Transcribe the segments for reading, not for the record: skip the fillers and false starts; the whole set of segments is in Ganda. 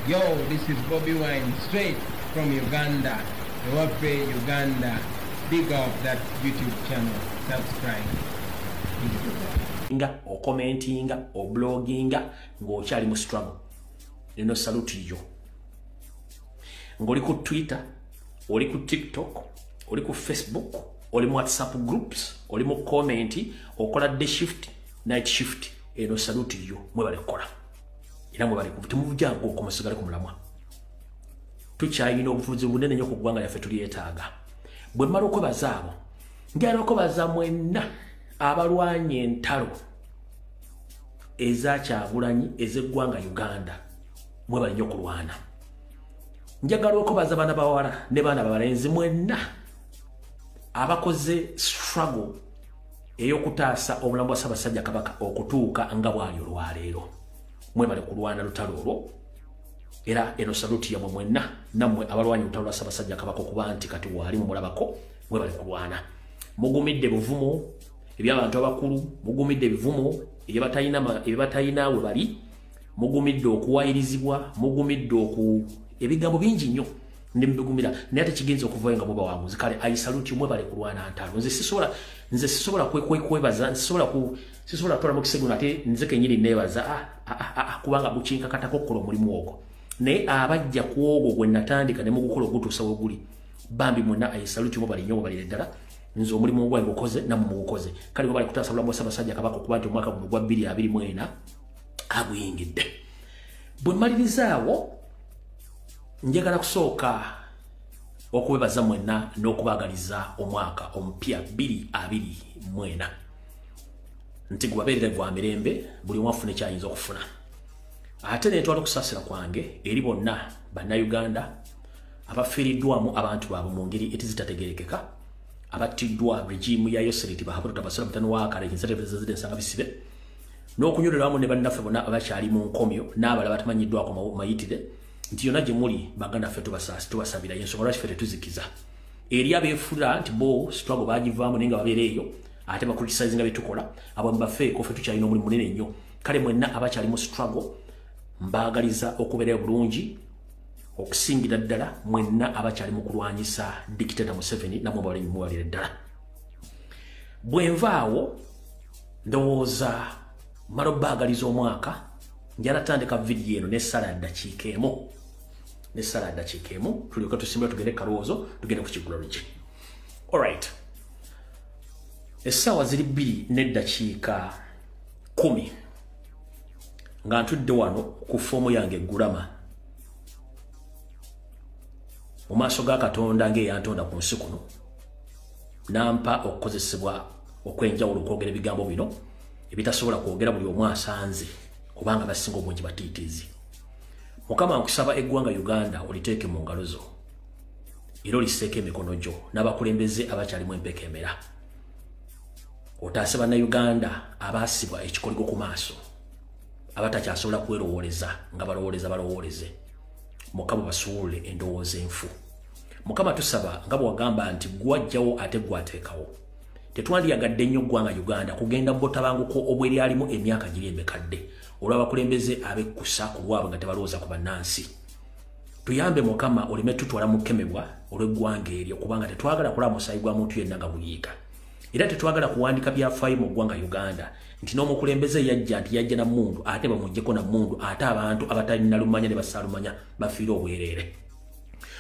Yo, this is Bobi Wine, straight from Uganda. Ewaffe, Uganda. Big up that YouTube channel. Subscribe. O commenting, o blogging, ngo chali mu struggle. Neno salute yo. Ngoli ku Twitter, oli ku TikTok, oli ku Facebook, oli mu WhatsApp groups, oli mu comment, okola day shift, night shift. Eno salute yo. Mwe bale kola. Ina mwe bale kumuvuja ngo komusigale ku mulamwa. Tuchayina obufuzi bunene nnyo ku ggwanga lyaffe tulyetaaga. Bwe mmala okwebaza abo, njagala okwebaza mwenna abalwanye entalo eza Kyagulanyi ez'eggwanga Uganda. Mwe bali nnyo kulwana. Njagala okwebaza baana bawala ne baana balenzi mwenna abakoze struggle ey'okutaasa obulamu bwa Ssaabasajja Kabaka okutuuka nga bwali olwaleero. Mwe bali kulwana lutalo olwo. Era eno saluti ya mwenna namwe abalwanyi lutalo lwa Ssaabasajja Kabaka okuba nti kati wali mumulabako mwe bali kulwana. Mugumidde buvumo eby'abantu abakulu, mugumidde ebivumo ebyabatayina we bali, mugumidde okuwayirizibwa, mugumidde ebigambo bingi nnyo ndimugumira naye ate kigenza okuvayo nga muba wanguzi. Kale I salute mwe bali kulwana ntalo. Nze sisobola kwebaza, sisobola tola mu kiseguna ate nze kenyini nebaza kubanga bukinkakatako okukola omulimu ogwo. Naye abajja ku ogwo gwe natandika ne mu gukola ogutuusa we guli, bambi mwenna I salute mwe bali nnyo mwe balire ddala. Nze omulimu ogwange gukoze namwe mugukoze. Kale bwe bali kutaasa obulamu bwa Ssaabasajja Kabaka okuba nti omwaka guno gwa 2024 aguyingidde. Bwe mmaliriza awo, njagala kusooka okubebaza mwenna n'okubagaliza omwaka omupya 2024 nti gubabeerere gwa mirembe, buli omu afune kyayinza okufuna. Ate neetwala okusaasira kwange eri bonna bannayuganda abafiiriddwamu abantu baabwe mu ngeri etizitategerekeka, abattiddwa regimu ya Yoseriti Bahabuta Basira mutano wa Kale President Nsanga Bisibe, n'okunyoleramu ne bannaffe bonna abakyali mu nkomyo n'abalala batamanyiddwako mayitire, nti yonna gye muli baganda ffe tubasabira ensonga lwaki ffe tetuzikiza. Eri abeefula nti bo struggle bagivaamu naye nga babeera eyo ate bakriticize nga betukola, abo mbafeeko ffe tukyalina omulimu munene nnyo. Kale mwenna abakyali mu struggle mbaagaliza okubeera bulungi, okusingira ddala mwenna abakyali mu kulwanyisa Dictator Museveni namwe bali muwalire ddala. Bwe nvaawo ndowooza mala obbaagaliza omwaka, njala tandika video eno n'essala ddakiika emu tulyoka tusimbula tugende kalowoozo tugende ku kigulology. Alright, essaawa ziri 2 n'eddakiika 10 nga ntudde wano ku foomu yange Gulama mu maaso ga Katonda ng'eyantonda ku nsi kuno, nampa okukozesebwa okwenjawulo okwogera ebigambo bino ebitasobola kwogera buli omu asanze kubanga basinga obungi batiitiizi. Mukama nkusaba eggwanga Uganda oliteeke mu ngalo zo era oliseeko emikono gyo n'abakulembeze abakyalimu empeka emera. Otaase bannayuganda abaasibwa ekikoligo ku maaso, abatakyasobola kwerowooleza nga balowooleze. Mukama basuulule endowooza enfu. Mukama tusaba nga bwagamba nti gwajjawo ate gwateekawo. Tetwandiyagadde nnyo ggwanga Uganda kugenda botabanguko obweryalimu emyaka giri emekadde olw'abakulembeze abekkusa ku lwabwe nga tebalowooza ku bannansi. Tuyambe Mukama oleme tutwala mu kukemebwa olw'eggwanga eryo kubanga tetwagala kulaba musaayi gwa muntu yenna nga guyiika. Era tetwagala kuwandika byafaayo mu ggwanga Uganda nti n'omukulembeze yajja na mmundu ate bamuggyeko na mmundu ate abantu abatalina lumanya ne basaalumanya bafiire obwereere.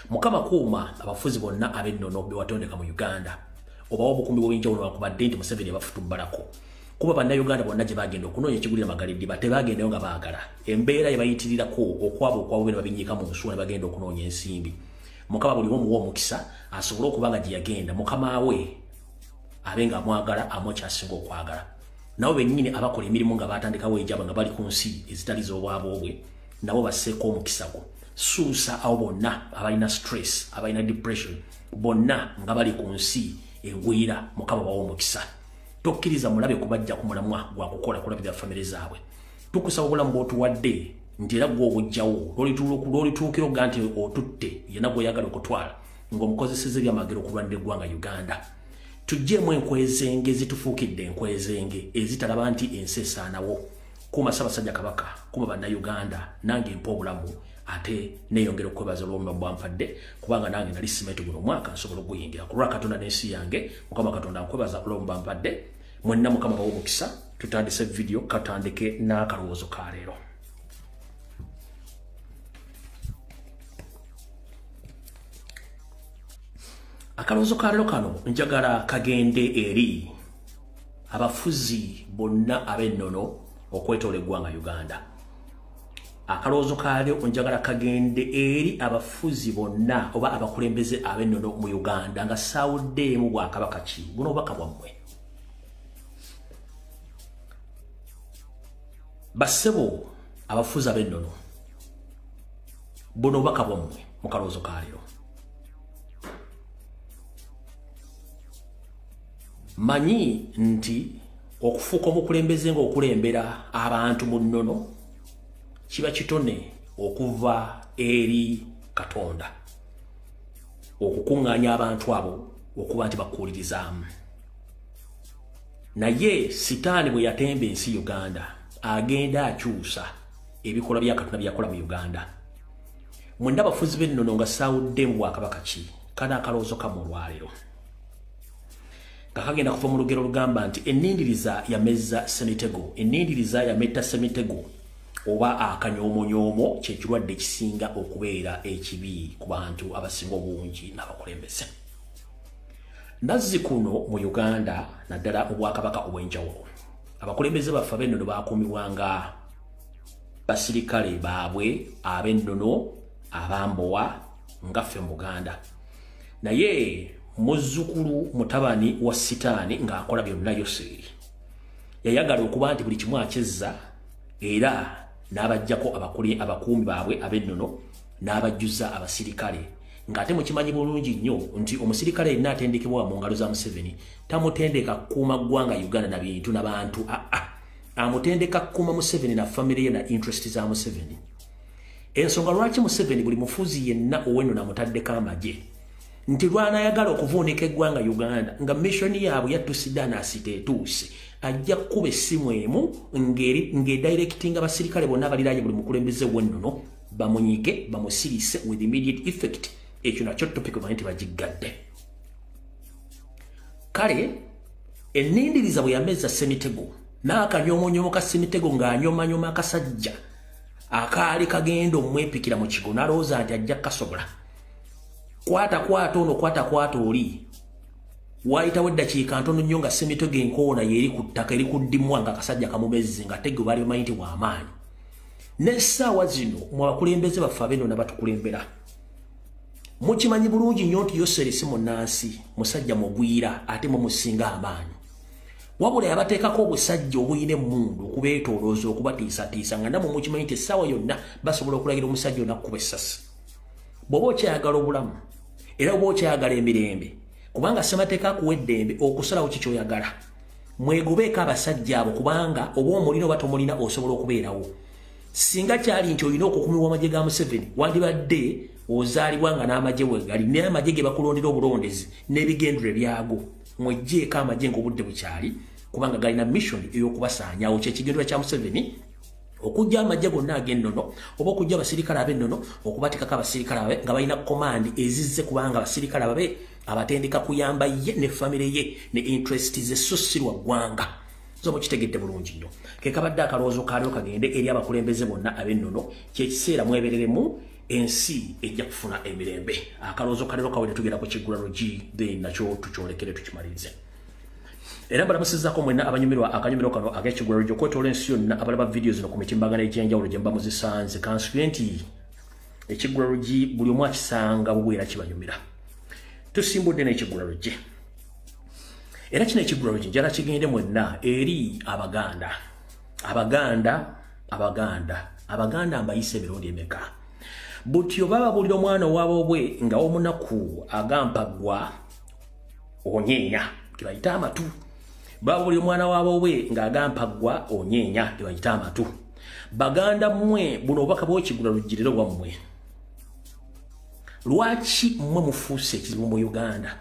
Mukama kuuma abafuzi bonna ab'ennono be watondeka mu Uganda. Obawo obukumbi bw'enjawulo wakubadde nti Museveni yabafutubbalako. Kuba bannayuganda bonna gye bagenda okunoonya ekigulira Magaliddiba tebagendayo nga baagala. Embeera ye bayitirirako okwabo be ne babinyiika mu nsuwa ne bagenda okunoonya ensimbi. Mukama buli omu omukisa asobole okuba nga gye yagenda Mukama we abenga amwagala amwekyasinga okwagala. Nabo bennyini abakola emirimu nga batandikawo ejaba nga bali ku nsi ezitali z'obwabwe nabo basseeko omukisa gwo. Suusa abo bonna abalina stress, abalina depression, bonna nga bali ku nsi engwira Mukama bawo omukisa. Tokkiriza mulabe kubajja ku mulamwa gwa kukola kulabira family zaabwe. Tukusaba obulamu bw'otuwadde nti era gwe obujjawo lwolituukira oga nti otutte yenna gw'oyagala okutwala ng'omukozeseza ebyamagero okulwanira eggwanga Uganda. Tujjeemu enkwezenge zitufuukidde enkwezenge ezitalaba nti ensi esaanawo. Kuma Ssaabasajja Kabaka, kuma bannayuganda, nange mpa obulamu ate neyongera okwebaza olwomba bwampadde kubanga nange nali simaite guno mwaka nsobola okuyingira kulwa Katonda n'ensi yange Mukama Katonda nkwebaza olwomba mpadde mwenna Mukama bawo omukisa tutandise video katandike n'akalowoozo ka leero. Akalowoozo ka leero kano njagala kagende eri abafuzi bonna ab'ennono okwetoola eggwanga Uganda. Akalowoozo ka leero njagala kagende eri abafuzi bonna oba abakulembeze ab'ennono mu Uganda nga saawuddeemu bwakabaka ki buno obubaka bwammwe. Bassebo abafuzi ab'ennono buno obubaka bwammwe mu kalowoozo ka leero. Manyi nti okufuuka omukulembeze ng'okulembera abantu mu nnono kiba kitone okuva eri Katonda okukuŋŋaanya abantu abo okuba nti bakuwulirizaamu. Naye sitaani bwe yatemba ensi Uganda agenda akyusa ebikolwa bya Katonda byakola mu Uganda. Mwenna abafuzi b'ennono nga saawuddeemu bwakabaka ki kana akalowoozo kammwe olwaleero. Kakagenda kuva mu lugero lugamba nti ennindiriza yamezza semitego, ennindiriza yametta semitego oba akanyoomonyomo kyekirwadde ekisinga okubeera ekibi ku bantu abasinga obungi n'abakulembeze. Nazzikuno mu Uganda naddala mu bwakabaka obw'enjawulo abakulembeze baffe ab'ennono baakuumibwanga basirikale baabwe ab'ennono abambowa nga ffe mu Buganda. Naye muzzukulu mutabani wa sitaani ng'akola byonna Yoseeri yayagala okuba nti buli kimu akyezza era n'abajjako abakuumi baabwe ab'ennono n'abajjuza abasirikale ng'ate mukimanyi bulungi nnyo nti omusirikale yenna atendekebwa mu ngalo za Museveni tamutendeka kukuuma ggwanga Uganda na bintu n'abantu amutendeka kukuuma Museveni na famire ye na interest za Museveni. Ensonga lwaki Museveni buli mufuzi yenna ow'ennono amutaddeko amagye nti lwanayagala okuvuunika eggwanga Uganda nga missioni yaabwe yattusidde anaasite etuuse ajja kukuba essimu emu ng'edirectinga abasirikale bonna abaliraanye buli mukulembeze w'ennono bamunyige bamusiriise with immediate effect. Ekyo nakyo topic omanyi nti bagiggadde. Kale ennindiriza bwe yamezza semitego n'akanyoomonyomo ka semitego ng'anyomanyoma akasajja akaali kagenda omwepikira mu kigo n'alowooza nti ajja kasobola kwata ono kwata oli waayitawo eddakiika ntono nnyo nga semitego enkoona yeri ku ttaka eri kuddimwa nga akasajja kamumezze nga tego bali bamanyi nti w'amaanyi. N'essaawa zino mu bakulembeze baffe ab'ennono batukulembera mukimanyi bulungi nnyo nti Yoseeri si munnansi musajja mugwira ate mumusinga amaanyi wabula yabateekako obusajja obuyina emmundu okubeetoolooza okubatiisatiisa nga namwe mukimanyi nti essaawa yonna basobola okulagira omusajja onakkuba essasi. Bw'oba okyayagala obulamu era oba okyayagala emirembe kubanga ssemateeka akuwa eddembe okusalawo kikyoyagala mwegobeeko abasajja abo kubanga oba omulina oba tomulina osobola okubeerawo. Singa kyali nti olina okukumibwa amagye ga Museveni wandibadde ozaalibwa nga n'amagye wegali naye amagye ge bakulondera obulondezi n'ebigendere byago mweggyeko amagye ng'obudde bukyali kubanga galina mission ey'okubasaanyaawo kyekigendera kya Museveni okujja amagye gonna ag'ennono oba okujja abasirikale ab'ennono okubatikako abasirikale ababe nga balina komandi ezizze kubanga abasirikale ababe abatendeka kuyamba ye ne famire ye ne interest ze so si lwa ggwanga. Zo mukitegedde bulungi nnyo. Ke kabadde akalowoozo kaalyo kagende eri abakulembeze bonna ab'ennono kyekiseera mwebereremu ensi ejja kufuna emirembe. Akalowoozo kaleero kawedde tugenda ku kiggulano then nakyo tukyolekere tukimalirize. Era mbalamusizzaako mwenna abanyumirwa akanyumiro kano ag'ekiggulano gy'okwetoola ensi yonna abalaba vidiyo zino ku mitimbagano egy'enjawulo gye mba muzisanze kansubye nti ekiggulano buli omu akisanga bubwera kibanyumira. Tusimbudde n'ekiggulano gye. Era kino ekiggulano gye njala kigende mwenna eri Abaganda mbayise emirundi emeka. Butyo bababuulira omwana owaabwe nga omunaku agampaggwa onyeenya tebayita amatu. Bababuulira omwana waabwe nga agampaggwa onyeenya tebayita amatu. Baganda mmwe buno obubaka bw'ekiggulano girero wammwe. Lwaki mmwe mufuuse ekizibu mu Uganda?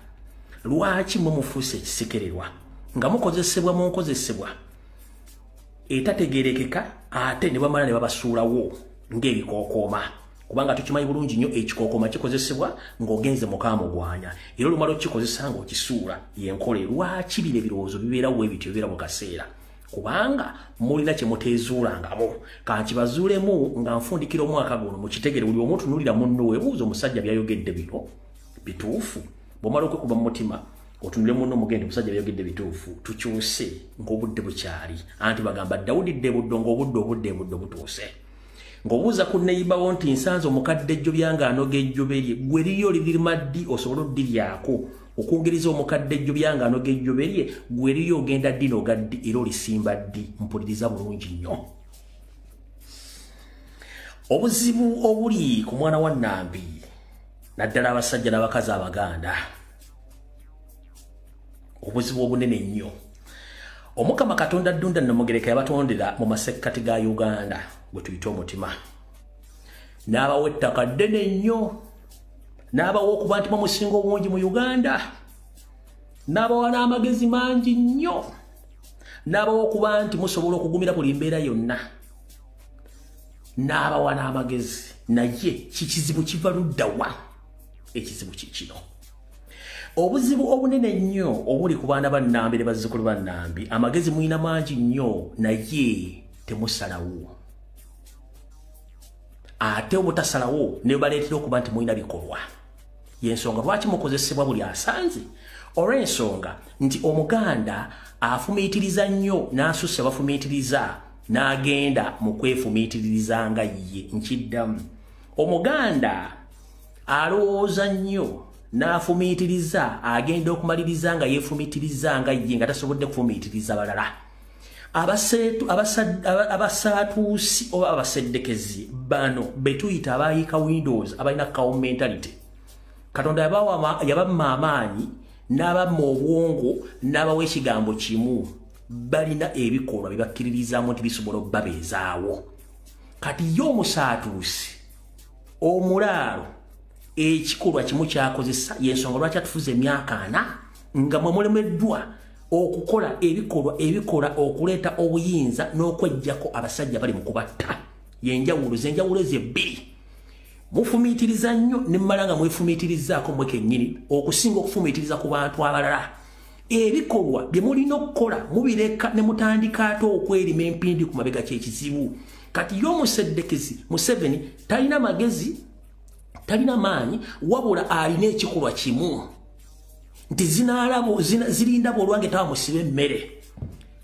Lwaki mmwe mufuuse ekisekererwa nga mukozesebwa mu nkozesebwa etategerekeka ate ne bamala ne babasuulawo ng'ebikookooma kubanga tukimanyi bulungi nnyo ekikookoma kikozesebwa ng'ogenze mukaamugwanya era olumala okikozesa ng'okisuula yenkole lwaki bino ebirowoozo bibeerawo ebityo bibeera mu kaseera kubanga mulina kye muteezuulangamu kankibazuulemu nga nfundikira omwaka guno mukitegere buli omu otunuulira munno weebuuza omusajja byayogedde bino bituufu bw'omala okwekuba mu mutima otunule munno mugende omusajja byayogedde bituufu tukyuse ng'obudde bukyali anti bagamba Dawudi ddebuddo ng'obudde butuuse ng'obuuza ku neighbour nti nsanze omukadde ejjo byanga anoga ejjobe lye gwe liryo lirima ddi osobola oddiryako okwongeriza omukadde ejjo byanga anoga ejjobe lye gwe liryo ogenda ddi noga ddi era olisimba ddi mpuliriza bulungi nnyo obuzibu obuli ku mwana wa Nambi naddala abasajja n'abakazi Abaganda obuzibu obunene nnyo Omukama Katonda Ddunda Namugereka yabatondera mu masekkati ga Uganda gwe tuyita omutima n'abawa ettaka ddene nnyo n'abawa okuba nti musinga obungi mu Uganda n'abawa n'amagezi mangi nnyo n'abawa okuba nti musobola okugumira buli mbeera yonna n'abawa n'amagezi naye kikizibu kiva ludda wa ekizibu kikino obuzibu obunene nnyo obuli ku baana ba Nambi ne bazzukulu ba Nambi amagezi mulina mangi nnyo naye temusalawo ate obutasalawo ne baleetera okuba nti mulina bikolwa yensonga lwaki mukozesebwa buli asanze olw'ensonga nti Omuganda afumiitiriza nnyo n'asusse bafumiitiriza n'agenda mu kwefumiitiriza nga ye nkiddamu Omuganda alowooza nnyo n'afumiitiriza agenda okumaliriza nga yeefumiitiriza nga ye nga tasobodde kufumiitiriza balala abasaatuusi oba abaseddekezi bano betuyita abayika Windows abalina cow mentality Katonda yabamma amaanyi n'abamma obwongo n'abawa ekigambo kimu balina ebikolwa bye bakkiririzamu nti bisobola obbabeezaawo kati ye omusaatuusi omulaalo ekikolwa kimu kyakozesa yensonga lwaki atufuza emyaka 4 nga mwe mulemeddwa okukola ebikola okuleeta obuyinza n'okwejjako abasajja bali mu kubatta zenjawulo ezebbiri mufumiitiriza nnyo ne mmala nga mwefumiitirizaako mwe kennyini okusinga okufumiitiriza ku bantu abalala ebikolwa bye mulina okukola mubireka ne mutandika ate okwerima empindi ku mabega ky'ekizibu kati y'omuseddekezi Museveni talina magezi talina maanyi wabula alina ekikolwa kimu nti zirinda bolwange tabamusiba emmere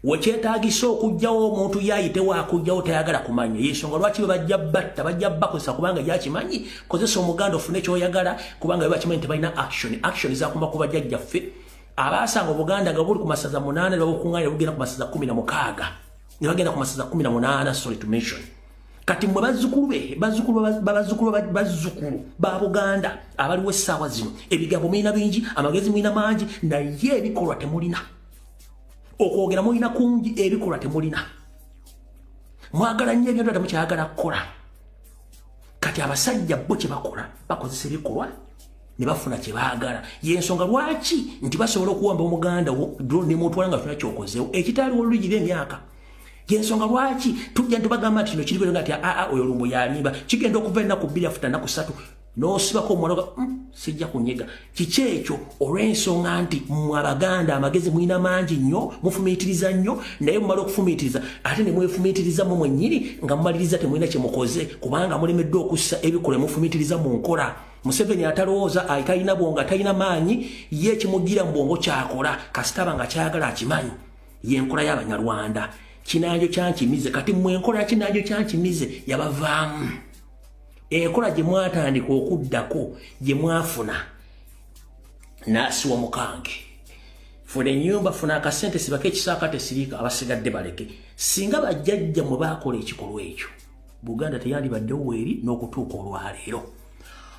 wekyetaagisa okugjawo omuntu yayitewo akugjawo tayagala kumanya yensonga lwaki bajja batta bajja bakozesa kubanga yakimanyi kozesa Omuganda ofune kyoyagala kubanga bakimanyi tebalina action zakumba ku bajjajjaffe abaasanga Obuganda nga buli ku masaza 8 ne babukuŋŋaanira bugenda ku masaza 16 ne bagenda ku masaza 18 sorry to mention kati mwe bazzukulu ba Buganda abaliwo essaawa zino ebigambo mulina bingi amagezi mulina mangi naye ebikolwa temulina okwogera mulina kungi ebikolwa temulina mwagala nnyo ebyo ddala mukyagala kukola kati abasajja bo kye bakola bakozesa ebikolwa ne bafuna kye baagala yensonga lwaki nti basobola okuwamba Omuganda ne mutwala nga tuna kyokozeewo ekitaaliwo olugira emyaka yensonga lwaki tujja ntubagamba nti kino kiri nga ati oyo Lumbuye alimba kigenda okuva ennaku 2 afuta ennaku 3 n'osibako omwana sijja kunyega kiki ekyo olw'ensonga nti mmwe Abaganda amagezi mulina mangi nnyo mufumiitiriza nnyo naye mumala okufumiitiriza ate ne mwefumiitiriza mu mwennyini nga mumaliriza temulina kye mukoze kubanga mulemeddwa okussa ebikola mufumiitiriza mu nkola Museveni atalowooza talina bwongo talina maanyi ye ekimugira mu bwongo kyakola kasitaba nga kyagala akimanyi y'enkola y'Abanyarwanda kinanjo kyankimize kati mmwe enkola kinanjo kyankimize yabavaamu enkola gye mwatandika okuddako gye mwafuna n'asiwa mukange funa ennyumba funa akasente sibako ekisaakate siriika abasigadde baleke singa bajjajja mwe baakola ekikolwa ekyo Buganda teyandibaddewo eri n'okutuuka olwaleero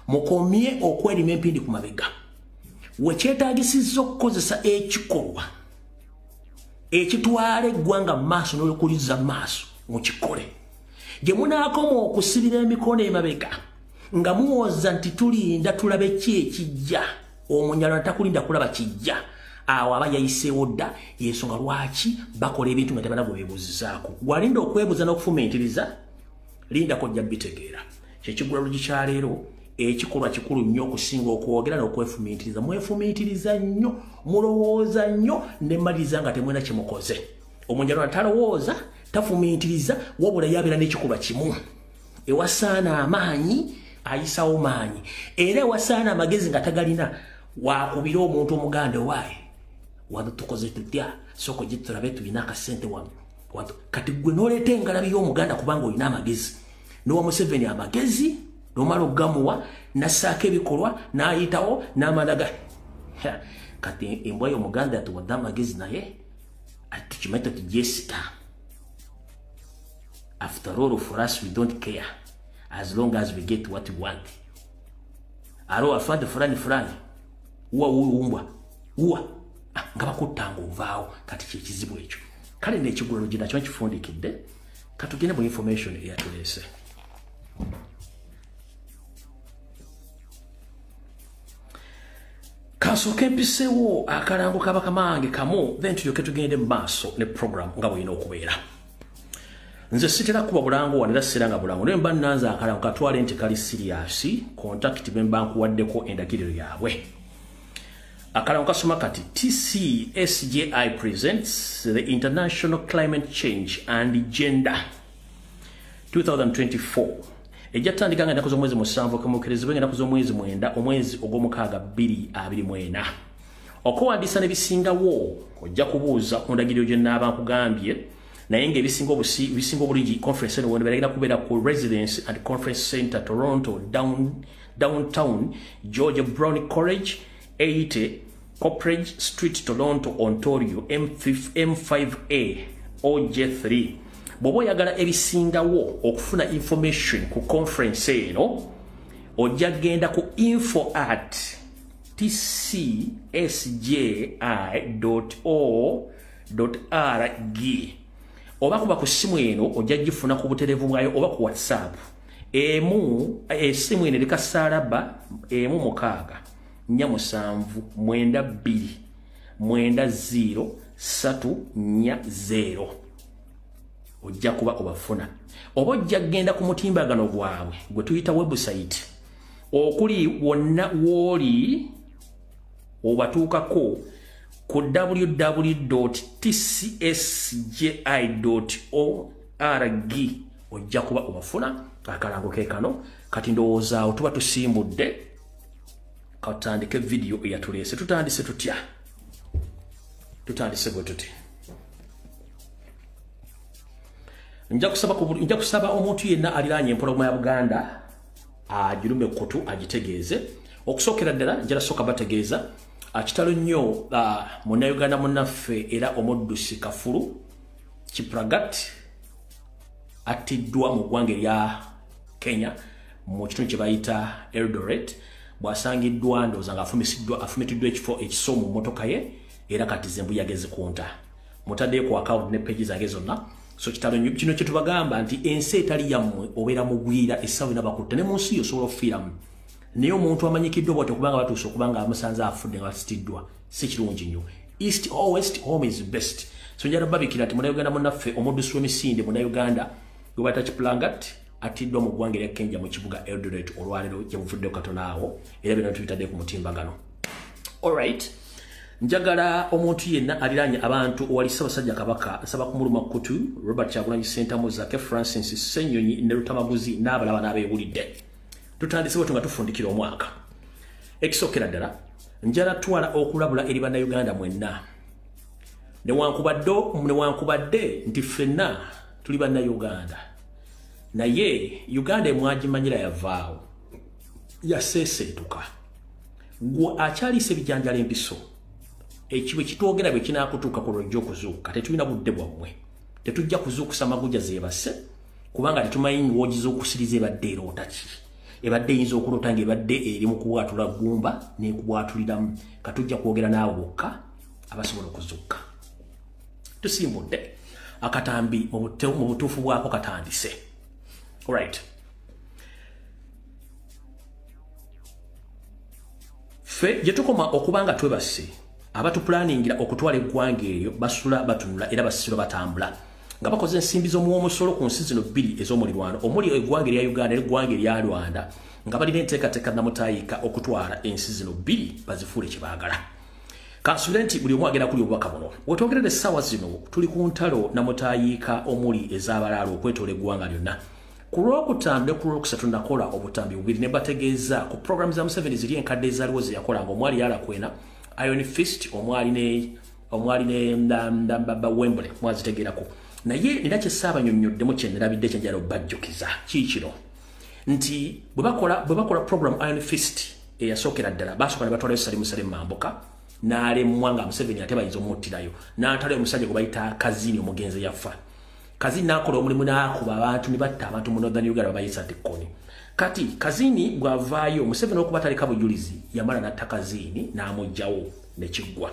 mukomye okwerima empindi ku mabega wekyetaagisizza okukozesa ekikolwa ekitwala eggwanga mu maaso n'olukuliza mu maaso mukikole gye munaakoma okusibira emikono emabega nga muwoza nti tulinda tulabe ki ekijja omunyalwa takulinda kulaba kijja awo aba yayiseewo dda yensonga lwaki bakola ebintu nga tebanabwe beebuuzizaako walinda okwebuuza n'okufumiitiriza linda kojja bitegeera kyekigulalo gikyaleero ekikolwa kikulu nnyo okusinga okwogera n'okwefumiitiriza. Mwefumiitiriza nnyo, mulowooza nnyo nemmaliriza nga temwena kyemukoze. Omunjalwana talowooza, tafumiitiriza, wabula yabeera n'ekikolwa kimu. Ewasaana amaanyi ayisawo maanyi, era ewasaana amagezi nga tagalina wakubira omuntu omuganda waaye wano tukoze tutya soko gitulabe tulina akasente wano kati gwe n'oleeta engalabi y'omuganda kubanga olina amagezi n'owa Museveni amagezi n'omala okugamuwa n'assaako ebikolwa n'ayitawo n'amalaga kati embwa y'omuganda yatuwadde amagezi naye tukimanyi tugyesika. After all, for us we don't care as long as we get what we want. Aro afande fulani uwa umbwa uwa ngaba kutanga ovaawo kati kyekizibu ekyo. Kale n'ekigulalo gye nakyo nkifundikidde katugende mu information eyatuleese. Kasooke mpiseewo akalango kabaka mange kamu then tulyoke tugende mu maaso ne program nga bw'olina okubeera. Nze sitera kuba bulango wanera siranga bulango naye mba nnanza akalango katwale nti kali serious contact bemba nkuwaddeko endagiriro yaabwe. Akalango kasoma kati TCSJI presents the International Climate Change and Gender 2024. Ejatandika nga ennaku z'omwezi musanvu kemukerezibbwe nga ennaku z'omwezi mwenda omwezi ogw'omukaaga 2024. Okuwandiisa ne bisingawo ojja kubuuza ku ndagiriro gye nnaaba nkugambye naye ng'ebisinga obulungi conference eno wena kubeera ku Residence and Conference Center Toronto downtown Georgia Brown College 80 Copperidge Street Toronto Ontario M5A OJ3. Bw'oba oyagala ebisingawo okufuna information ku conference eno ojja genda ku info@tcsji.org oba kuba ku simu eno ojja gifuna ku butereevu bwayo oba ku WhatsApp. Esimu eno erika salaba 1-6-9-92-90-340 ojja kuba obafuna. Oba ojja genda ku mutimbagano gwabwe gwe tuyita website okuli wonna woli obatuukako ku www.tcsji.org ojja kuba obafuna. Akalango ke kano kati ndowooza tuba tusimbudde katandike video eyatuleese. Tutandise tutya? Tutandise bwe tuti. Nja kusaba omuntu yenna aliraanye empologoma ya Buganda agirume kutu agitegeeze. Okusookera ddala njala soka bategeeza kitalo nnyo munnayuganda munnaffe era omuddusi Kafulu Kipragat attiddwa mu ggwanga erya Kenya mu kitundu kye bayita Eldoret. Bwasangiddwa ndowooza nga afumitiddwa ekifo ekiso mu mmotoka ye era kati zembu yageze kunta. Mutaddeyo ku account ne page zange zonna. So kitalo nnyo kino kye tubagamba nti ensi etali yammwe obeera mugwira essaawa n'abakutte ne mu nsi yo osobola okufiiramu. Naye omuntu amanyikiddwa bw'atyo kubanga batuuse okubanga amusanze afudde nga basitiddwa si kirungi nnyo. East or West, home is best. So njala babikira nti munnayuganda munnaffe omuddusi w'emisinde munnayuganda gwe bayita Kiplagat attiddwa mu ggwanga erya Kenya mu kibuga Eldoret olwaleero gye muvuddeko katono awo era bino tubitadde ku mutimbagano. Alright. Njagala omuntu yenna aliraanye abantu owali Ssaabasajja Kabaka nsaba kumuluma kutu Robert Kyagulanyi Ssentamu Zake Francis Ssenyonyi ne Lutamaguzi n'abalaba n'abeewulidde. Tutandise bwe nga tufundikira omwaka. Ekisookera ddala njala twala okulabula eri bannayuganda mwenna. Newankubadde nti ffenna tuli bannayuganda. Naye Uganda emwagimanyira yavaawo. Yaseeseetuka. Gwe akyaliisa ebijanjala empiso. Ekiwe kitwogera bwe kinaakutuuka ku lwojja okuzuuka. Tetulina budde bwammwe. Tetujja kuzuukusa maguja zeebase kubanga tetumanyi woogiza okusiriza ebadde eroota ki. Ebadde eyinza okulota ng'ebadde eri mu kubwatula ggumba n'ekubwatuliramu. Katujja kwogera naawe bokka abasobola okuzuuka. Tusimbudde akatambi mu butuufu bwako katandise. Alright. Ffe gye tukoma okubanga twebase abatuplaningira okutwala eggwanga eryo basula batunula era basiro batambula. nga bakoze ensimbi z'omuwomusolo ku nsi zino bbiri ez'omulirwano omuli eggwanga erya Uganda n'eggwanga erya Rwanda nga balina enteekateeka namutaayika okutwala ensi zino bbiri bazifuule kye baagala. Kansubire nti buli omu agenda kuli obubaka buno. Wetwogerera essaawa zino tuli ku ntalo namutaayika omuli ez'abalaalo okwetoola eggwanga lyonna. Ku Lwokutaano ne ku Lwokusatu nakola obutambi bubiri ne bategeeza ku programu za Museveni ziri enkadde ezaaliwo ze yakola ng'omwali Yalakwena, Iron Fist, omwali ne Wembley mwazitegeerako. Naye nina kye ssaabanyonyoddemu kye nerabidde kye njala obbajjukiza kiikino nti bwe bakola program Iron Fist eyasookera ddala basooka ne batwalayo Salim Salem Mambuka n'alemwa nga Museveni ate bayinza omuttirayo n'atalayo omusajja gwe bayita Kazini omugenzi yafa. Kazini n'akola omulimu n'akuba abantu ne batta abantu mu Northern Uganda babayisa Tikkoni. Kati Kazini bw'avaayo Museveni okuba taleka bujulizi yamala n'atta Kazini n'amuggyawo ne kiggwa.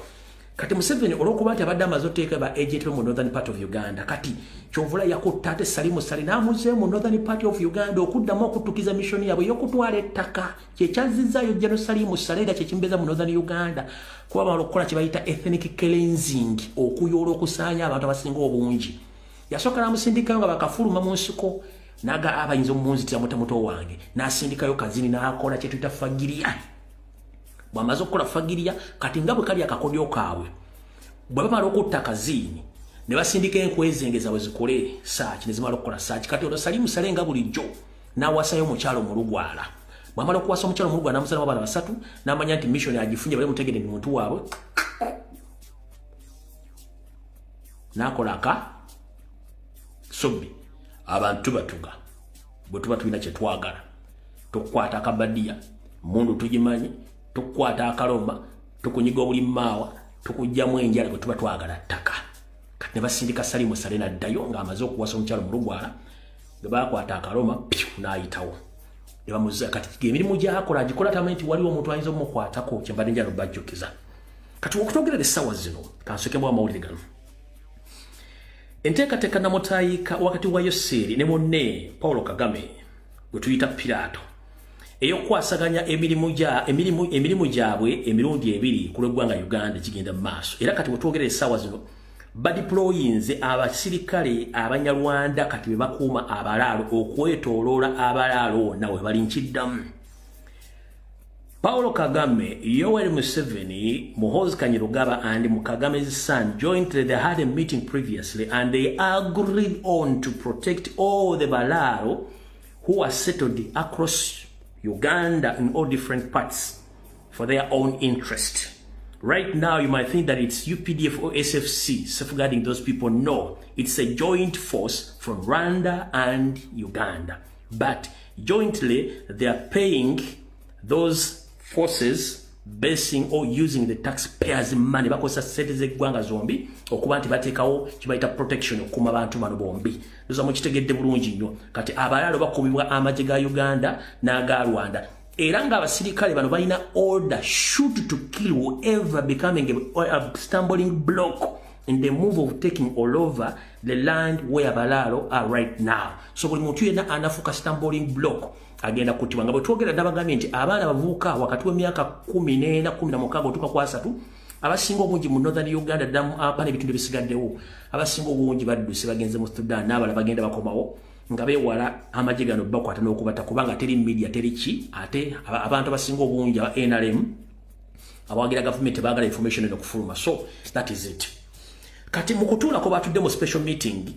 Kati Museveni olw'okuba nti abadde amaze oteeka ba agent be mu Northern part of Uganda kati kyovula yakutta ate Salimu Sale n'amuzeeyo mu Northern part of Uganda okuddamu okutukiza mission yaabwe y'okutwala ettaka kyekyazizaayo General Salimu Sale era kyekimbeza mu Northern Uganda kuba bamala okukola kye bayita ethnic cleansing okuyoola okusaanya abantu abasinga obungi. Yasooka n'amusindikayo nga bakafuluma mu nsiko naga abayinza omunzitira muto wange n'asindikayo Kazini n'akola kye tuyita fagiriya. Bw'amaze okukola fagiriya kati nga bwe kali akakodyo kaabwe bwe bamala okutta Kazini ne basindika enkwezengeza bwe zikole saaki ne zimala okukola saaki kati olwo Salimu Sale nga bulijjo n'awasayo omukyalo mu Lugwala. Bw'amala okuwasa omukyalo mu Lugwala n'amusalamu abaana basatu n'amanya nti mission agifunye bali mutegere ni muntu waabwe n'akola aka Sobbi abantu batuga bwe tuba tulina kye twagala tukwata akabadiya mundu tugimanyi tukwata akaloma tukunyiga obulimaawa tukujjamu enjala bwe tuba twagala ttaka. Kati ne basindika Salimu Sale n'addayo ng'amaze okuwasa omukyalo mu Lugwala ge bakwata akaloma n'ayitawo ne bamuzza. Kati emirimu gy'akola agikola tamanyi nti waliwo omuntu ayinza omukwatako kye mbadde njala obbajjukiza. Kati okutwogerera essaawa zino kansokemu amawulire gano. Enteekateeka namutaayika wakati wa Yoseri ne munne Paulo Kagame gwe tuyita Pirato eyokukwasaganya emirimu gyabwe emirundi ebiri ku lw'eggwanga Uganda kigenda mu maaso. Era kati wetwogerera essaawa zino badiployinze abasirikale Abanyarwanda kati be bakuuma abalaalo okwetooloola abalaalo wonna we bali nkiddamu. Paulo Kagame, Yoweri Museveni, Muhoozi Kainerugaba and Kagame's son jointly they had a meeting previously and they agreed on to protect all the Balaro who are settled across Uganda in all different parts for their own interest. Right now you might think that it's UPDF or SFC safeguarding those people. No, it's a joint force from Rwanda and Uganda. But jointly they are paying those forces basing or using the taxpayers' money bakosa sente z'eggwanga zombi okuba nti bateekawo kibayita protection okuma abantu bano bombi. Ndoza mukitegedde bulungi nnyo. Kati abalaalo bakubibwa amagye ga Uganda n'aga Rwanda era nga abasirikale bano balina order shoot to kill whoever becoming a stumbling block in the move of taking all over the land where Balalo are right now. So buli muntu yenna anafuka stumbling block agenda kutibwa. Nga bwe twogera n'abagambye nti abaana bavubuka wakati w'emyaka 14 16 otuuka ku 3 abasinga obungi mu Northern Uganda ddamu apa n'ebitundu bisigaddewo abasinga obungi badduse bagenze mu Sudan n'abala bagenda bakomawo nga beewala amagye gano bakwata n'okubata kubanga teri media teri ki ate abantu abasinga obungi aba NRM abawagira government baagala information okufuluma. So that is it. Kati mu kutuula ko batudde mu special meeting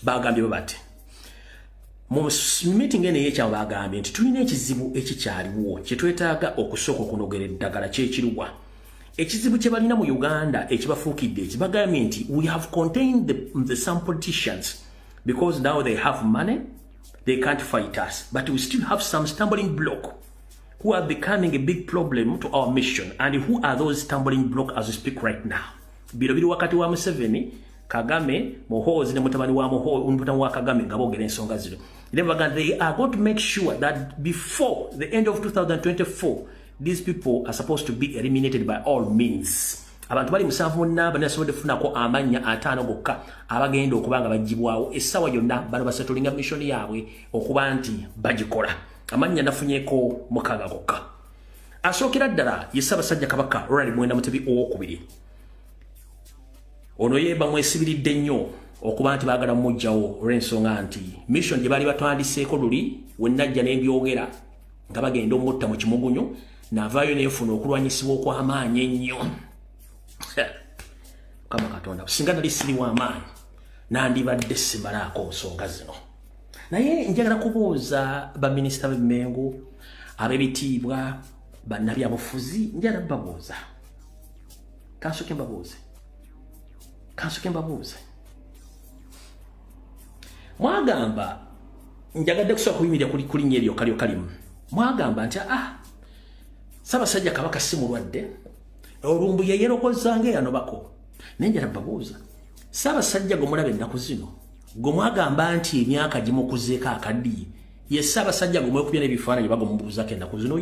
bagambye bati mu meeting ene yecha bagambye nti tulina ekizibu ekikyaliwo kye twetaaga okusooka okunogera eddagala kyekirwa. Ekizibu kye balina mu Uganda ekibafuukidde ekibagambye nti we have contained some politicians because now they have money, they can't fight us, but we still have some stumbling block who are becoming a big problem to our mission. And who are those stumbling block as we speak right now? Biro wakati wa Museveni, Kagame, Muhoozi ne mutabani wa Muhoozi, mutabani wa Kagame nga boogera ensonga zino. They are going to make sure that before the end of 2024, these people are supposed to be eliminated by all means. Abantu bali musanvu munnamba nasobodde kufunako amanya 5 gokka abagenda okubanga bagibwawo essawa yonna bano basetulinga mission yaabwe okuba nti bagikola. Amanya nafunyeko mukaga gokka. Asookera ddala ye Ssaabasajja Kabaka Ronald Mutebi owokubiri. Ono yeba mwesibiridde nnyo okuba nti baagala mujjawo olw'ensonga nti mission gye baali batwandiseeko luli we najja n'ebyogera nga bagenda omutta mu kimugunyu n'avaayo n'efuna okulwanyisibwa okw'amaanyi ennyo Mukama Katonda singa nali siri w'amaanyi nandibadde simalaako nsonga zino naye njagala kubuuza baminisita b'emmengo ab'ebitiibwa bannabyabufuzi njagala babuuza kansoke mbabuuze mwagamba njagadde kusooka kuyimirira kuli nnyo eryo kalimu mwagamba nti Ssaabasajja Kabaka si mulwadde Lumbuye yeerokozanga eyanobako naye njagala babuuza Ssaabasajja gwe mulaba ennaku zino gwe mwagamba nti emyaka gimukuzeeko akaddiye ye Ssaabasajja gwe mwekubya n'ebifaananyi bago mubuuzako ennaku zino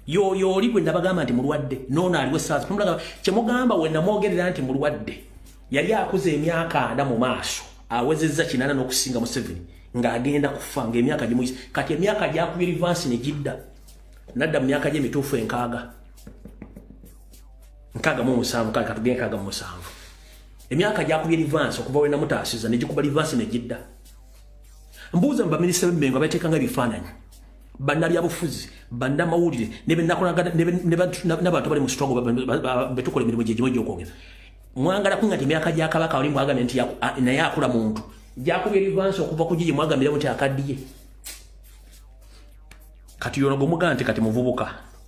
yoyo oli gwe nabagamba nti mulwadde noono aliwo essaazi tumulaga kyemugamba we namwogerera nti mulwadde yali akuze emyaka 4 mu maaso awezezza 8 n'okusinga mu 7 ng'agenda kufa ng'emyaka gimuyise kati emyaka gyakubye rivansi ne gidda nadda mu myaka gye emituufu 6 mu 7 kale katugende 6 mu 7 emyaka gyakubye rivansi okuva we namutaasiza ne gikuba rivansi ne gidda mbuuza mu baminisita b'emmengo abateekanga ebifaananyi bannabyabufuzi bannamawulire n'abantu bali mu struggle betukola emirimu gye gimu egy'okwogera mwangala kunga nti emyaka gya Kabaka wali mwagambye nti naye akula muntu gyakubye rivansi okuva ku gigi mwagambiramu nti akaddiye kati yono gwe mugamba nti kati muvubuka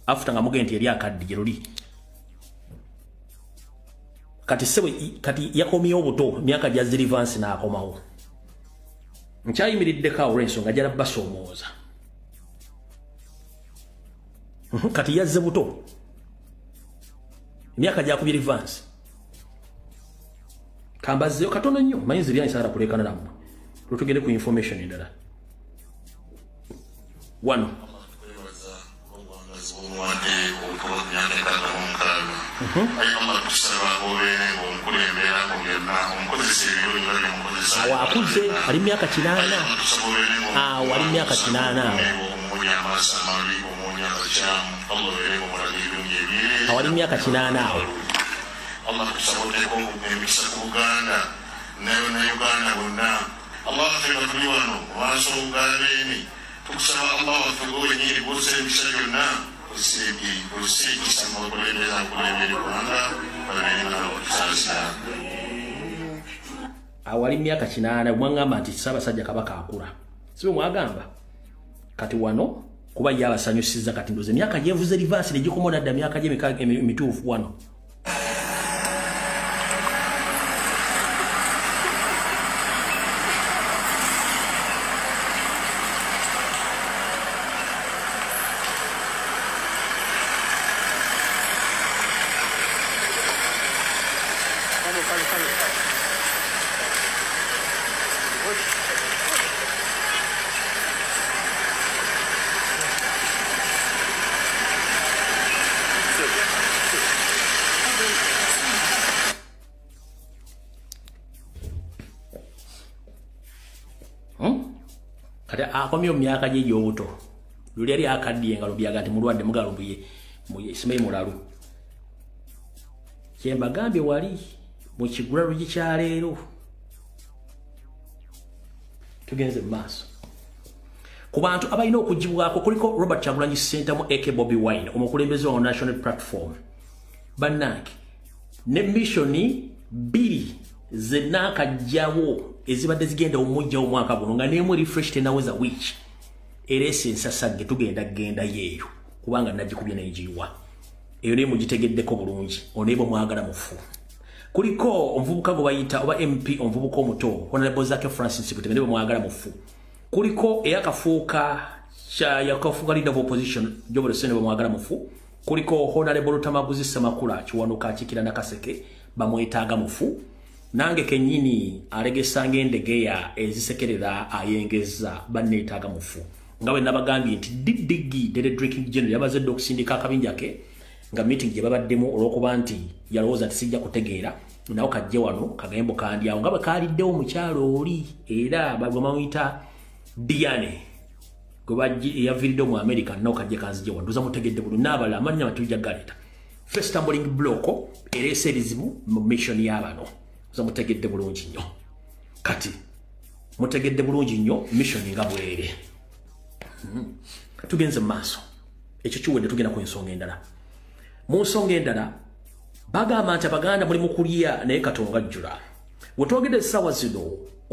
afuta nga mugenda nti yali akaddiye luli kati yakomyewo buto myaka gya zirivansi n'akomawo nkyayimiriddeko awo olw'ensonga jala basoomooza kati yazze buto emyaka gyakubye rivansi kambazzeyo katono nnyo mayinzi byanyisaala kulekana nammwe lutugende ku information endala wano awo akuze ali myaka 8 awo ali myaka 8 awo ali myaka 8 awo Allah kusaboteko emikisa ku Uganda nayo na Uganda bonna Allah afirika tuli wano maaso galeni tukusaba Allah afirika nyiri bose emikisa yonna osiki sama kulembeza Uganda balena okusasa awali myaka 8 mwangamba nti Ssaabasajja Kabaka akula sibe mwagamba kati wano kuba yabasanyusiza kati ndoze myaka gyevuze rivansi ne gikomona dda myaka gye emituufu wano akomye myaka gye gy'obuto luli yali akaddiye nga lubyaga nti mulwadde mugalumbuye simanyi mulalu kyembagambye wali mu kigula lugi kya leero tugenze mu maaso ku bantu abalina okugibwako kuliko Robert Kyagulanyi Center mu AK Bobi Wine omukulembeze wa National Platform bannange ne missioni 2 zenakajjawo ezibadde zigenda omujja omwaka guno nga nemu refresh tenaweza which erese nsasage tugenda yeeyo kubanga najikubye n'ejiwa eyo ne mugitegeddeko bulungi onebo mwagala mufu kuliko omuvubuka gwe bayita oba MP omuvubuka omuto Honorable Zake Francis kutegeddeko mwagala mufu kuliko eyakafuuka yakafuuka leader of opposition Jobo Sene mwagala mufu kuliko Honorable Tamaguzi Samakula kiwanuka kikira nakaseke bamwetaaga mufu nange kenyini alegesanga endegeya ezisekerera ayengeza banneetaaga mufu ngawe nabagambye nti Didigi Dede Drinking General yabazedde okusindika akabinja ke nga meeting gye babaddemu olw'okuba nti yalowooza nti sijja kutegeera nawo kajje wano kagembo kandi awo nga bwe kaaliddewo mukyalo oli era bagwe bamuyita Diane gwe yaviiriddeo mu America nawo kajje kanzije wano ndoza mutegedde bulu n'abala amannya matujja galeta first tumbling block erese erizimu mu mission y'abano zamutegedde bulungi nnyo kati mutegedde bulungi nnyo mission nga bwere tugenze maaso ekyo kiwedde tugenda ku ensonga endala mu nsonga endala bagamba nti abaganda muli mu kulya naye katonga jjula wetwogedde essaawa zino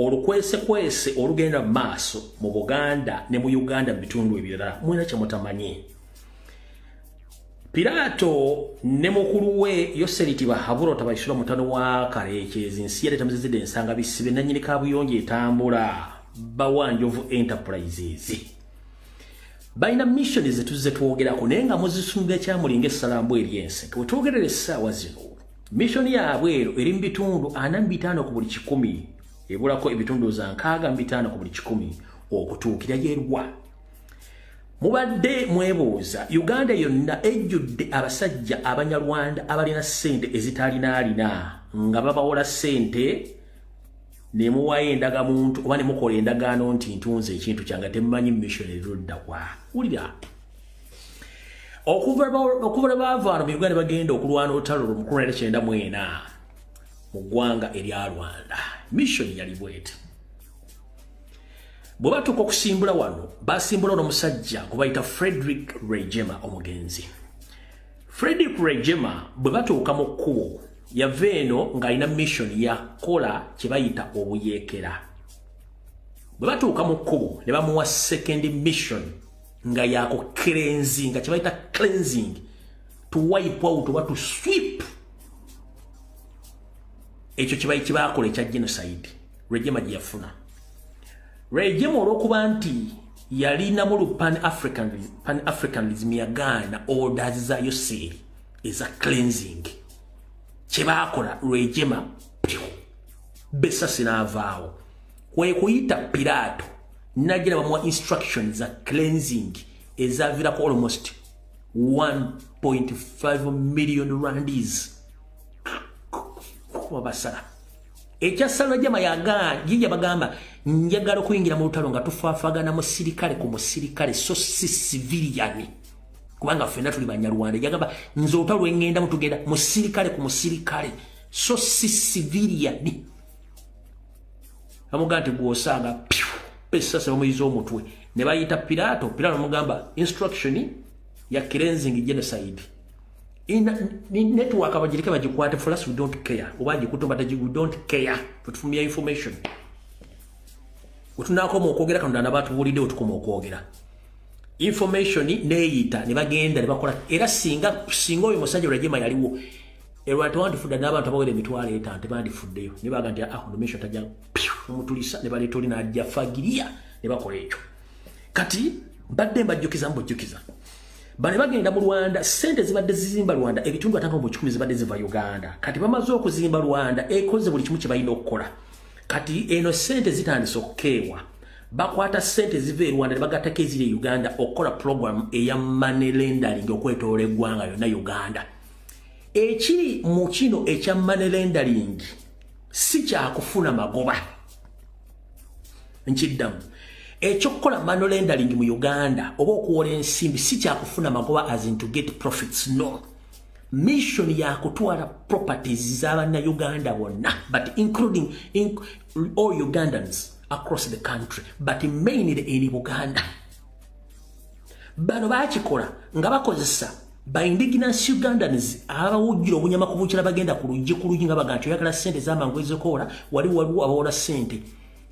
olukwesekwese olugenda mu maaso mu Buganda ne mu Uganda mu bitundu ebirala mulina kye mutamanyi Pirato ne mukulu we Yoseriti bahabula tabayishura mutano wa Karekyezi nsi yali tamuzizidde ensanga bisibe nannyini kabuyonje etambula Bawanjovu Enterprises Baina mission zetuze twogerako naye nga muzisumbya kyamulingaessalambu eryense twetwogerera essaawa zino mission yaabwe eri mu bitundu 45 ku buli 100 ebulako ebitundu za 65 ku buli 100 okutuukira yerwa mubadde mwebuuza Uganda yonna ejjudde abasajja abanyarwanda abalina ssente ezitaalinaalina nga babawola ssente ne muwayo endagamuntu oba ne mukola endagaano nti ntunze ekintu kyange temumanyi mission erudda wa wulira okuva baavaano mu Uganda bagenda okulwana olutalo mu 1994 mu ggwanga erya Rwanda mission yali bwete bwe batuuka okusimbula wano basimbula n'omusajja gwe bayita Frederick Rejema omugenzi Frederick Rejema bwe batuuka mu kkubo yava eno ng'alina mission yakola kye bayita obuyeekera bwe batuuka mu kkubo ne bamuwa second mission nga yako cleansing nga kye bayita cleansing to wipe out oba to sweep ekyo kye baakola ekya genocide Rejema gye yafuna Rejema olw'okuba nti yalina mu pan-Africanism yagaana orders za Yoseri eza cleansing kye baakola Rejema besasi n'avaawo kwe kuyita Pirato nagira bamuwa instructions za cleansing ezavirako almost 1.5 million randies wabasala ekyasala Rejema yajja bagamba njagala okuyingira mu lutalo nga tufaafagana musirikale ku musirikale so si civilian kubanga ffenna tuli banyarwanda yagamba nze olutalo engenda mutugenda musirikale ku musirikale so si civilian amugamba nti gw'osanga pesasa bamuyiza omutwe ne bayita Pirato mugamba instruction ya cleansing genocide in network abajirike bajikwate for us we don't care obaji kutomba taji we don't care tutufumia information utunako mokogera kanda nabatu bulide utukomo okogera information neeyita ne bagenda ne bakola era singa oyo musajja Rejema yaliwo erwatu wandifuda n'abantu abawere emitwalo 5 tebandifuddeyo ne baga nti information tajja omutulisa ne baleetoli n'ajja fagiria ne bakola ekyo kati badde mbajjukiza bane bagenda mu Rwanda sente zibadde zizimba Rwanda ebitundu 5 mu 10 zibadde ziva Uganda kati bamaze okuzimba Rwanda ekoze buli kimu kye balina okukola kati eno sente zitandise okukeewa bakwata sente ziva Rwanda ne bagattako eziri Uganda okukola program eya money laundering okwetoola eggwanga yonna Uganda ekiri mu kino ekya money laundering si kyakufuna magoba nkiddamu ekyokukola money laundering mu Uganda oba okuwola ensimbi si kyakufuna magoba as in to get profits no mission ya kutwala properties z'abana Uganda bonna but including all Ugandans across the country but mainly in Uganda bano bakikola nga bakozesa by indigenous Ugandans abawujjira obunyama kubukira bagenda ku lujji nga bagantu yakala sente z'amangu ezokola waliwo abawola sente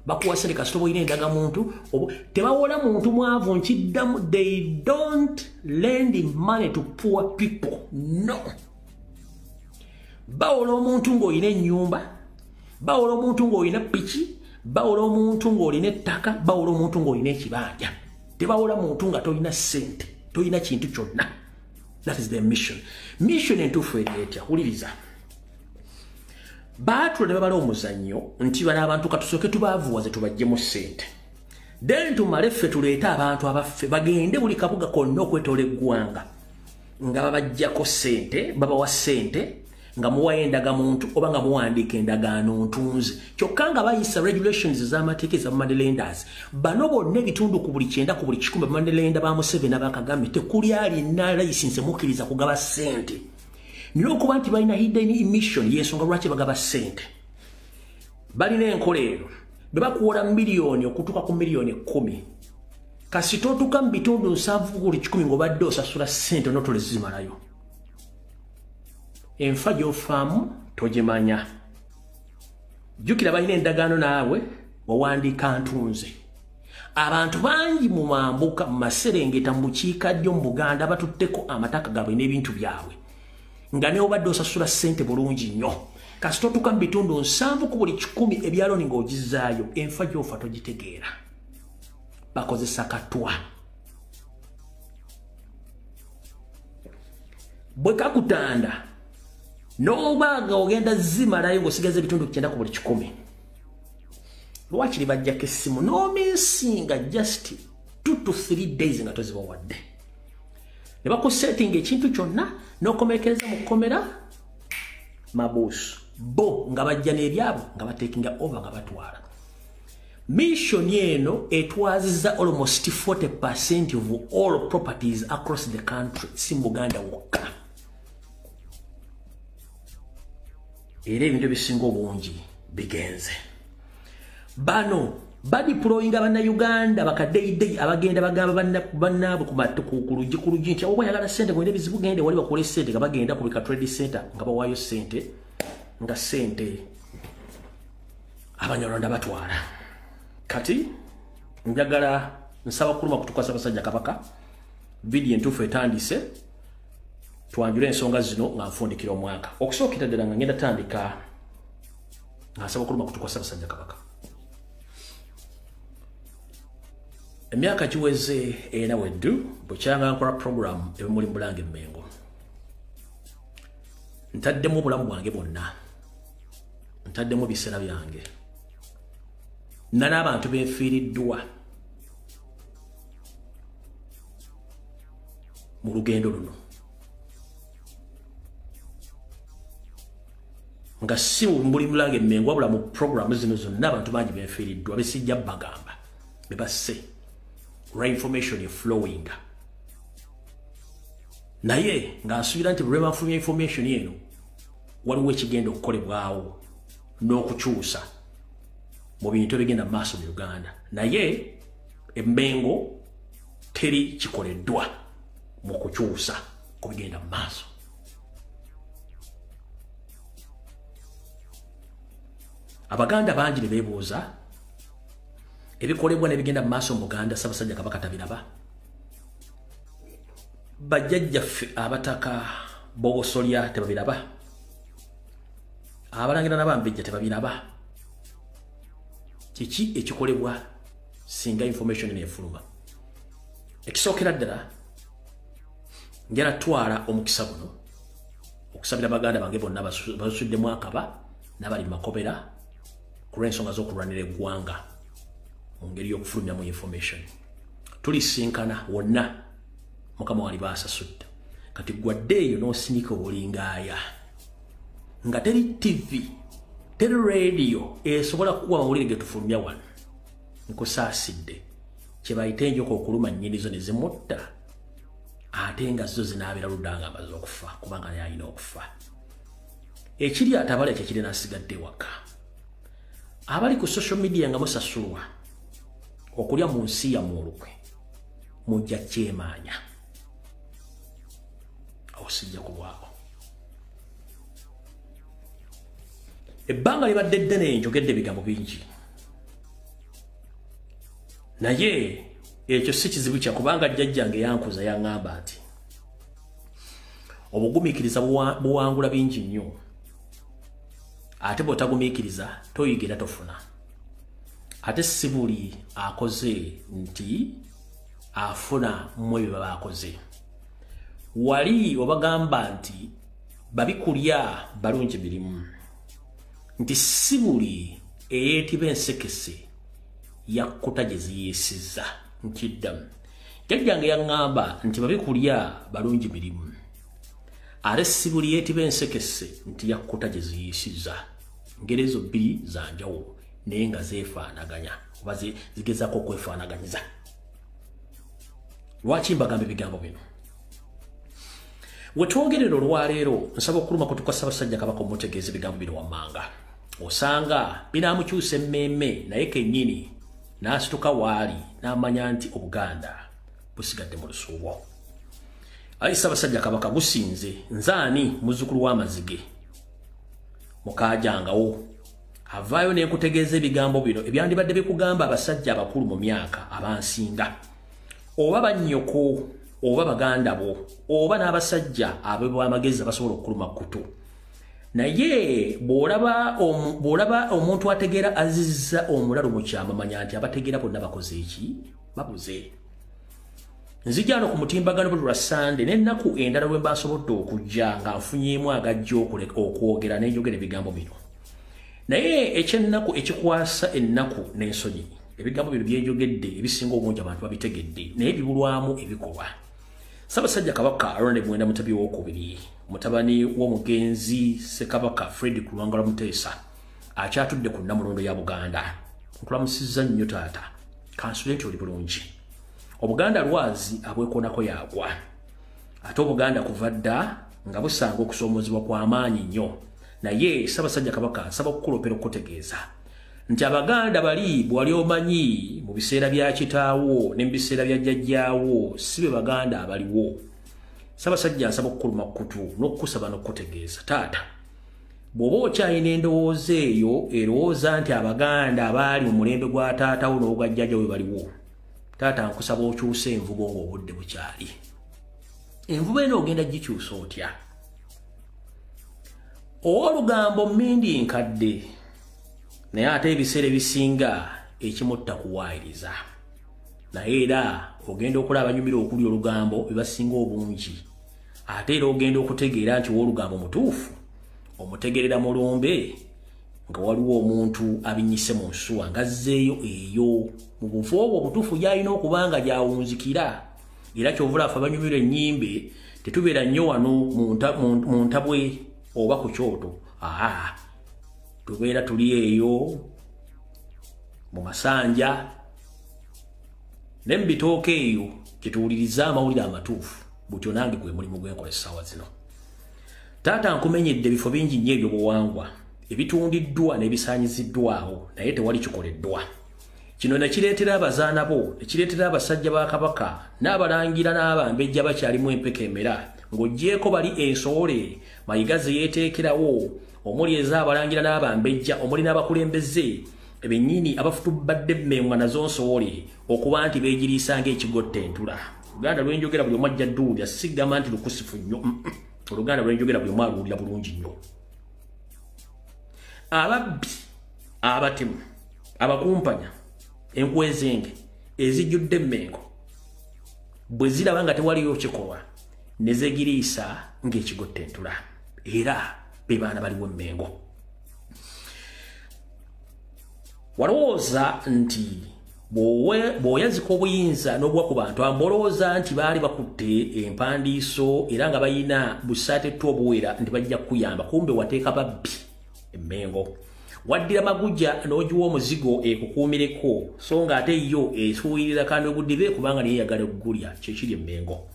bakuwa sente kasitobo ine ndaga muntu tebawola muntu mwavu nkiddamu they don't lend money to poor people no bawola omuntu ng'olina ennyumba bawola omuntu ng'olina piki bawola omuntu ng'olina ettaka bawola omuntu ng'olina ekibanja tebawola muntu nga tolina sente tolina kintu kyonna that is their mission entuufu eryetya wuliriza baatula ne babala omuzannyo nti bano abantu katusooke tubaavuwaze tubajjemu ssente then tumale ffe tuleete abantu abaffe bagende buli kabuga konna okwetoola eggwanga nga babajjako ssente babawa ssente nga muwayo endagamuntu oba nga muwandiika endagaano ntunze kyokka nga bayisa regulations z'amateeka eza moneylanders bano bonna ebitundu ku buli 9 ku buli 10 moneylander ba Museveni abakagambe tekuli alina license mukkiriza kugaba ssente n'okuba nti balina hidden emission y'ensonga lwaki bagaba ssente balina enkola eno bebakuwola miliyoni okutuuka ku miliyoni 10 kasita otuuka mu bitundu 7 buli 10 ng'obadde osasula ssente n'otolezimalayo enfa gy'ofaamu togimanya jjukira balina endagaano naawe wawandiika ntunze abantu bangi mu mambuka mu maserengeta mu bukiikaddyo mu Buganda batutteko amataka gaabwe n'ebintu byabwe nga ne obadde osasula ssente bulungi nnyo kasita otuuka mu bitundu 7 ku buli 10 ebyaloni ng'ogizaayo enfa gy'ofa togitegeera bakozesa katwa bwe kakutanda n'obanga ogenda zimalayo ng'osigaza ebitundu 9 ku buli 10 lwakiri bajjako essimu n'ominsinga just 2 to 3 days nga tozibawadde ne bakusettinga ekintu kyonna n'okomekereza mu kkomera mabuusu bo nga bajja n'ebyabo nga batekinga over nga batwala mission eno etwaziza almost 40% of all properties across the country si Buganda wokka era ebintu ebisinga obungi bigenze bano badiployinga Uganda bakadeidei abagenda bagamba bannaabwe ku luggi nti oba yagala ssente gwende bizibu gende wali bakole ssente nga bagenda ku trade center nga bawaayo ssente nga ssente Abanyarwanda batwala kati njagala nsaba kuluma kutuka Ssaabasajja Kabaka video entuufu etandise twanjule ensonga zino nga nfundikira omwaka okusookera ddala nga ngenda tandika nga nsaba kuluma kutuka Ssaabasajja Kabaka emyaka giweze ena weddu bukyanga nkola program ebimuli Bulange Mmengo ntaddemu obulamu bwange bwonna ntaddemu biseera byange n'abantu benfiiriddwa mu lugendo luno nga si muri Bulange Mmengo wabula mu program zino zonna abantu bangi benfiiriddwa besijja bagamba bebasse right information is flowing naye nga asuubira nti bwe bafunye information eno waliwo ekigenda okukolebwawo n'okukyusa mu bintu ebigenda mu maaso mu Uganda naye Emmengo teri kikoleddwa mu kukyusa ku bigenda mu maaso Abaganda bangi ne beebuuza ebikolebwa nebigenda mu maaso mu Buganda Ssaabasajja Kabaka tabiraba bajjajjaffe abataka bogosolya tebabiraba abalangira n'abambejja tebabiraba kiki ekikolebwa singa information nefuluma ekisookera ddala njala twala omukisa guno okusabira Baganda bange bonna basuddemu akaba n'abali mu makobera ku lw'ensonga z'okulwanira eggwanga mu ngeri y'okufulumyamu information tulisinkana wonna Mukama wali baasasudde kati gwaddeeyo n'osinika obulingaaya nga teri TV teri radio esobola kuwa amawulire ge tufulumya wano nkusaasidde kye bayita enjoka okuluma nnyinizo ne zimutta ate nga zo zinaabira ludda nga amaze okufa kubanga naye alina okufa ekiri atabala ekyo kiri n'asigadde waka abali ku social media nga musasulwa okulya mu nsi ya mulukwe mujja kyemaanya osijja kulwawo ebbanga libadde ddene njogedde ebigambo bingi naye ekyo si kizibu kya kubanga jjajjange yankuza yaŋŋamba nti obugumiikiriza buwangula bingi nnyo ate bw'otagumiikiriza toyigira tofuna ate si buli akoze nti afuna mu ebyo baba akoze wali obagamba nti babikulya balungi mirimu nti si buli eyeetiba ensekese yakkuta gye ziyiisiza nkiddamu jjajjange yaŋŋamba nti babikulya balungi mirimu ate si buli yeetiba ensekese nti yakkuta gye ziyiisiza ngeri ezo bbiri za njawulo naye nga zeefaanaganya oba zigezaako okwefaanaganyiza lwaki mbagamba ebigambo bino we twogerera olwaleero nsaba okuluma kutuka Ssaabasajja Kabaka omutegeeza ebigambo bino wammanga osanga binamukyusa emmeme naye kennyini n'asituka waali n'amanya nti Obuganda busigadde mu lusuubo. Ayi Ssaabasajja Kabaka gusinze nzaani muzzukulu w'amazige mukaajangawo avaayo n'enkutegeeza ebigambo bino ebyandibadde bikugamba abasajja abakulu mu myaka abansinga oba bannyoko oba baganda bo oba n'abasajja ab'amagezi abasobola okukuluma kkutu. Naye bw'olaba omuntu ategeera azizza omulalu mu kyama manya nti abategeera bonna bakoze eki babuze. Nzija no ku mutimbagano buli lwa Sande n'ennaku endala lwe mba nsobodde okujja nga nfunyeemu agajja okwogera n'enjogera ebigambo bino. Naye ekyennaku ekikwasa ennaku n'ensonyi ebigambo bino byenjogedde ebisinga obungi abantu babitegedde naye bibulwamu ebikolwa. Ssaabasajja Kabaka Ronald Mwenda Mutebi w'okubiri mutabani w'omugenzi Ssekabaka Fred Kulwangala Muteesa akyatudde ku Nnamulondo ya Buganda. Nkulamusizza nnyo taata kansulenti oli bulungi. Obuganda lwazi abwekoonako yagwa ate Obuganda kuva dda nga busanga okusoomoozebwa kw'amaanyi nnyo. Naye Ssaabasajja Kabaka nsaba okukulopera okutegeeza nti Abaganda bali bwali omanyi mu biseera bya kitaawo ne mu biseera bya jjajjaawo si be Baganda abaliwo. Ssaabasajja nsaba okukuluma kkutu n'okukusaba n'okutegeeza taata bw'oba okyalina endowooza eyo erowooza nti Abaganda abaali mu mulembe gwa taatawo n'ogwa jjajjaawo baliwo, taata nkusaba okyuse envugo ng'obudde bukyali. Envubo eno ogenda gikyusa otya? Olugambo mmindi nkadde naye ate ebiseera ebisinga ekimutta kuwaayiriza. Naye era ogenda okulaba abanyumira okuli olugambo ebasinga obungi. Ate era ogenda okutegeera nti w'olugambo mutuufu omutegerera mulumbe nga waliwo omuntu abinyise mu nsuwa ngazzeeyo eyo mu bufu obwo obutuufu gy'alina okuba nga gyawunzikira. Era kyovula afe abanyumira ennyimbe tetubeera nnyo wano mu ntabwe oba ku kyoto. Tubeera tuli eyo mu masanja ne mu bitooke eyo kyetuwuliriza amawulire amatuufu. Butyo nange gwe mulimu gwenkola essaawa zino. Taata nkumenyedde ebifo bingi nnyo ebyobuwangwa ebitundiddwa n'ebisaanyiziddwawo naye tewali kikoleddwa. Kino ne kireetera abazaana bo ne kireetera abasajja ba Kabaka n'abalangira n'abambejja bakyalimu empeka emera ng'oggyeko bali ensowole mayiga ze yeeteekerawo omuli ez'abalangira n'abambejja omuli n'abakulembeze ebennyini abafutubadde emmengwa nazo nsowole okuba nti beegiriisa ng'ekigotta entula. Oluganda lwenjogera buli omu ajja dduulira sigamba nti lukusifu nnyo. Oluganda lwenjogera buli omu aluwulira bulungi nnyo. Ababbi abatemu abakumpanya enkwezenge ezijjudde emmengo bwe ziraba nga tewaliyo kikolwa ne zeegiriisa ng'ekigotta entula era be baana baliwo emmengo. Walowooza nti bw'oyazika obuyinza n'obwa ku bantu ambolowooza nti baali bakutte empandiiso era nga bayina busaatettu obuwera nti bajja kukuyamba, kumbe wateeka babbi emmengo. Waddira magujja n'ogiwa omuzigo ekukuumireko so nga ate yo esuuyirira kandi obudibe kubanga niye yagala okugulya kyekiri emmengo.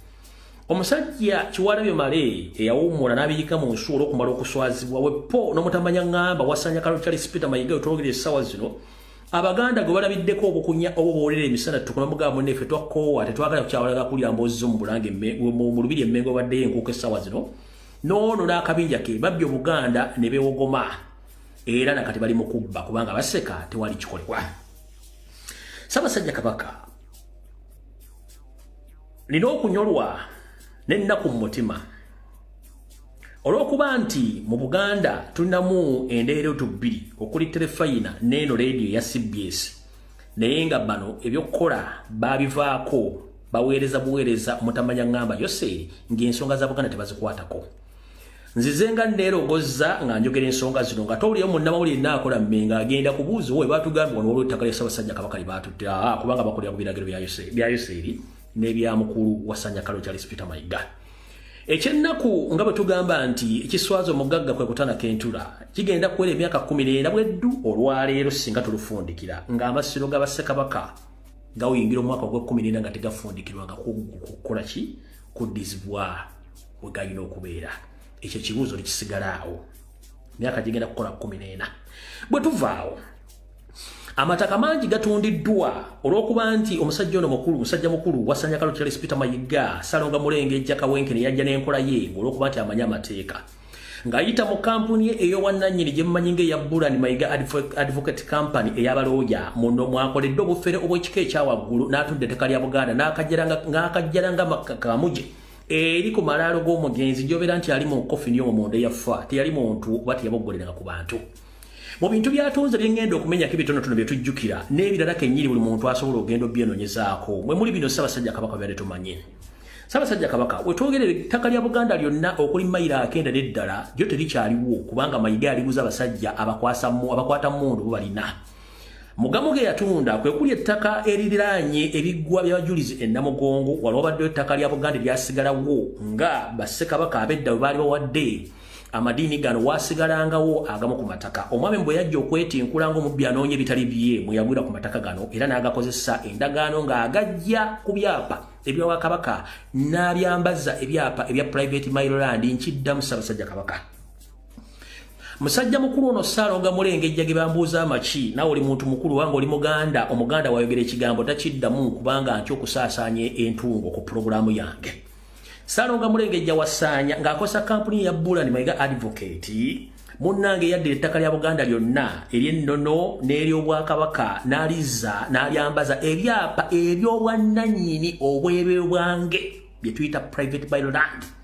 Omusajja Kiwalabye Male eyawummula n'abiyika mu nsuula okumala okuswazibwa wepo n'omutamanya ngamba wasanya kalo kyali Sipita Mayiga otwogera essaawa zino Abaganda gwe balabiddeko obukunya obuboolera emisana tukunamugamba munne twakoowa tetwagala kukyawalaga kulya mboozi mu Bulange mu Lubiri emmengo baddeyo enkuuka essaawa zino n'ono n'akabinja ke babbi Obuganda ne beewogoma era nakati bali mu kubba kubanga baseka tewali kikolebwa. Ssaabasajja Kabaka nina okunyolwa n'ennaku mu mutima olw'okuba nti mu Buganda tulinamu endeereeto bbiri okuli Terefayina n'eno leediyo ya CBS naye nga bano ebyokukola baabivaako baweereza buweereza mutamanya ngamba Yoseeri ng'ensonga za Buganda tebazikwatako. Nzize nga nneerogozza nga njogera ensonga zino nga towuliyo munnamawulire naakola mmenga agenda kubuuza we baatugambye wano olw'ettaka lya Ssaabasajja Kabaka libaatutte kubanga bakolera ku biragiro bya Yoseeri n'ebya mukulu wa Sanyakalo Charles Peter Mayiga. Ekyennaku nga bwe tugamba nti ekiswaza omugagga kwe kutana k'entula kigenda kuwera emyaka 19 bweddu olwaleero singa tulufundikira ng'amasiro ga Bassekabaka gawuyingira omwaka ogw'e19 nga tegafundikirwa nga kukola ki kuddizibwa we galina okubeera. Ekyo ekibuuzo likisigala awo. myaka gigenda kukola 14 bwe tuvaawo amataka mangi gatundiddwa olw'okuba nti omusajja ono mukulu musajja mukulu wasanya kalo Charles Peter Mayiga Salonga Mulengejja Kawenkene yajja n'enkola ye olw'okuba nti amanya amateeka ng'ayita mu kampuni ey'owannannyini gye mumanyi ng'eya Bulani Mayiga Advocate Company ey'abalooya muno mwakoledde obufere obw'ekika ekyawaggulu n'atudde ettaka lya Buganda n'akajjalanga kamuje eri ku malaalo g'omugenzi gy'obeera nti ali mu kofini y'omumonde yafa teyali muntu oba teyaboggoleranga ku bantu mu bintu byatunze byengenda okumenyako ebitonotono bye tujjukira n'ebirala kennyini buli muntu asobola ogenda obyenoonyezaako mwe muli bino Ssaabasajja Kabaka byali tumanyi Ssaabasajja Kabaka wetwogerera ettaka lya Buganda lyonna okuli mayiro akenda n'eddala lyo terikyaliwo kubanga Mayiga aliguza abasajja abakwata mmundu bo balina mugamu ge yatunda kwe kuli ettaka eririraanye ebiggwa by'abajulizi e Namugongo waliwo baddeyo ettaka lya Buganda lyasigalawo nga bassekabaka ab'edda bwe baali bawadde amadiini gano wasigalangawo agamu ku mataka omwami bwe yajja okwetinkula ng'omubbi anoonya ebitali bye mwe yagwira ku mataka gano era n'agakozesa endagaano ng'agajja ku byapa ebya Kabaka n'abyambaza ebyapa ebya private Maryland nkiddamu Ssaabasajja Kabaka musajja mukulu ono Salonga Mulengejja ge bambuuza amaki nawe oli muntu mukulu wange oli Muganda omuganda wayogera ekigambo takiddamu kubanga nti okusaasaanya entungo ku pulogulaamu yange Salonga Mulengejja wasaanya ng'akosa kampuni ya Bulani Mayiga Advocate munnange yaddira ettaka lya Buganda lyonna ery'ennono n'ery'obwakabaka n'alizza n'alyambaza ebyapa eby'obwannannyini obwebwange bye tuyita private Maryland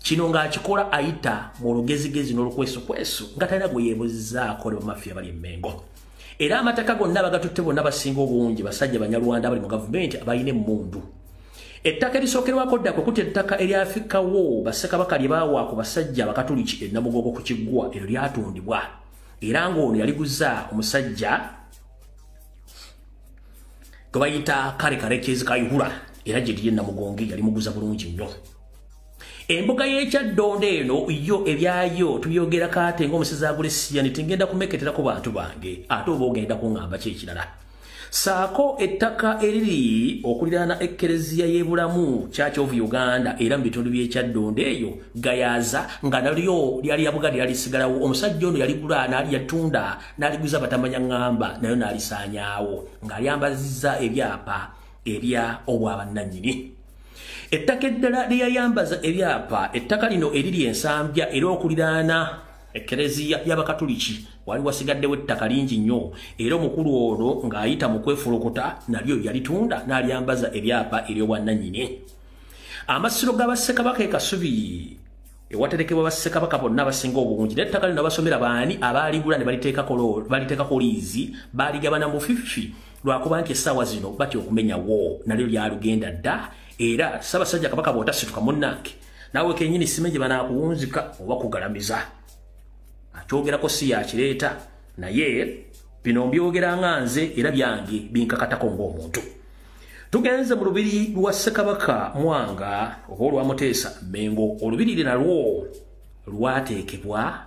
kino ng'akikola ayita mu lugezigezi n'olukwesukwesu nga talina gwe yeebuzzaako ne bamafiya bali emmengo era amataka gonna bagatutte bonna basinga obungi basajja banyalwanda abali mu gavumenti abalina emmundu ettaka erisookerwako dda kwe kuti ettaka eryafikawo bassekabaka lye baawa ku basajja abakatuliki e Namugongo ku kiggwa eryo lyatundibwa era ng'ono yaliguza omusajja gwe bayita Karekezi Kayihura era gye liri e Namugongo yali muguza bulungi nnyo embuga y'Ekyaddondo eno yo ebyayo tubyogera kate ng'omusezi agula essiyani tingenda kumeketerako bantu bange ate oba ogenda kuŋŋamba ki ekirala saako ettaka eriri okuliraana ekkereziya y'ebulamu Church of Uganda era mu bitundu by'Ekyaddondo eyo gayaza nga nalyo lyali lya Buganda lyalisigalawo omusajja ono yaligula n'alyatunda n'aliguza batamanya ŋŋamba nayo n'alisaanyaawo ng'alyambazizza ebyapa ebya obwabannannyini ettaka eddala lyeyayambaza ebyapa ettaka lino eriri ensambya era okuliraana ekkereziya y'Abakatuliki wali wasigaddewo ettaka lingi nnyo era omukulu ono ng'ayita mu kwefulokota nalyo yalitunda n'alyambaza ebyapa ery'obwannannyini amasiro g'abassekabaka e Kasubi ewaterekebwa bassekabaka bonna abasinga obungi n'ettaka lino basomera baani abaaligula ne baliteekako liizi baaligabana mu 50 lwakuba nti essaawa zino batya okumenyawo nalyo lyalugenda dda era Ssaabasajja Kabaka bw'otasituka munnange naawe kennyini simenye banaakuwunzika oba kugalamiza akyogerako si yakireeta naye bino mbyogera nga nze era byange binkakatako ng'omuntu tugenze mu lubiri lwa Ssekabaka Mwanga oba olwa Muteesa Mmengo olubiri nalwo lwateekebwa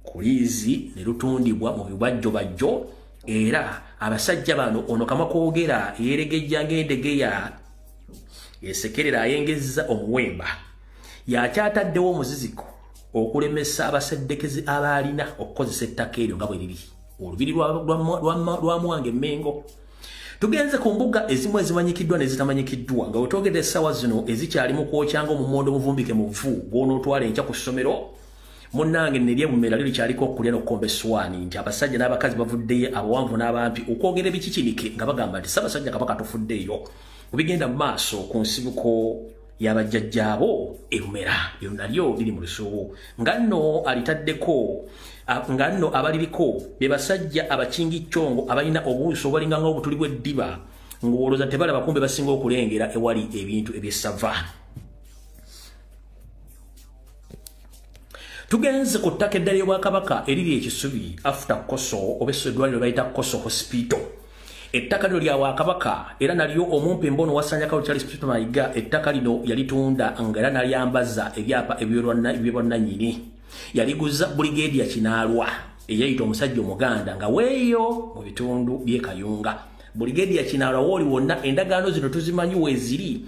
ku liizi ne lutundibwa mu bibajjobajjo era abasajja bano ono Kamakoogera yeeregejja ng'endegeya yesekerera ayengezza omuwemba yakyataddewo omuziziko okulemesa abaseddekezi abaalina okukozesa ettaka eryo nga bwe liri olubiri lwa Mwanga Mmengo tugenze ku mbuga ezimu ezimanyikiddwa n'ezitamanyikiddwa nga wetwogedde essaawa zino ezikyalimu kwokyanga omummonde omuvumbike mu vvu gw'onootwala enkya ku ssomero munnange neryebumera lyo likyaliko okulya n'okukomba essuwaani nti abasajja n'abakazi bavuddeyo abawanvu n'abampi okwogera ebikikinike nga bagamba nti Ssaabasajja Kabaka tufuddeeyo ubigenda mu maaso ku nsibuko y'abajjajjaabo ebumera lyo nalyo liri mu lusuubu nga nno alitaddeko nga nno abaliriko be basajja abakingiccongo abalina obuuso obalinga ng'obutuli bw'eddiba ng'olowooza tebalaba kumbe basinga okulengera ewali ebintu eby'essava tugenze ku ttaka eddala ly'Obwakabaka eriri e Kisubi after Koso oba eddwaliro bayita Koso Hospital ettaka lino lya Bwakabaka era nalyo omumpi embono wasanya Kalo Charles Peter Mayiga ettaka lino yalitunda nga era nalyambaza ebyapa ebyobwannannyini yaliguza Brigadier Kinaalwa eyayita omusajja Omuganda nga weeyo mu bitundu by'e Kayunga Brigadier Kinaalwa wooli wonna endagaano zino tuzimanyi weeziri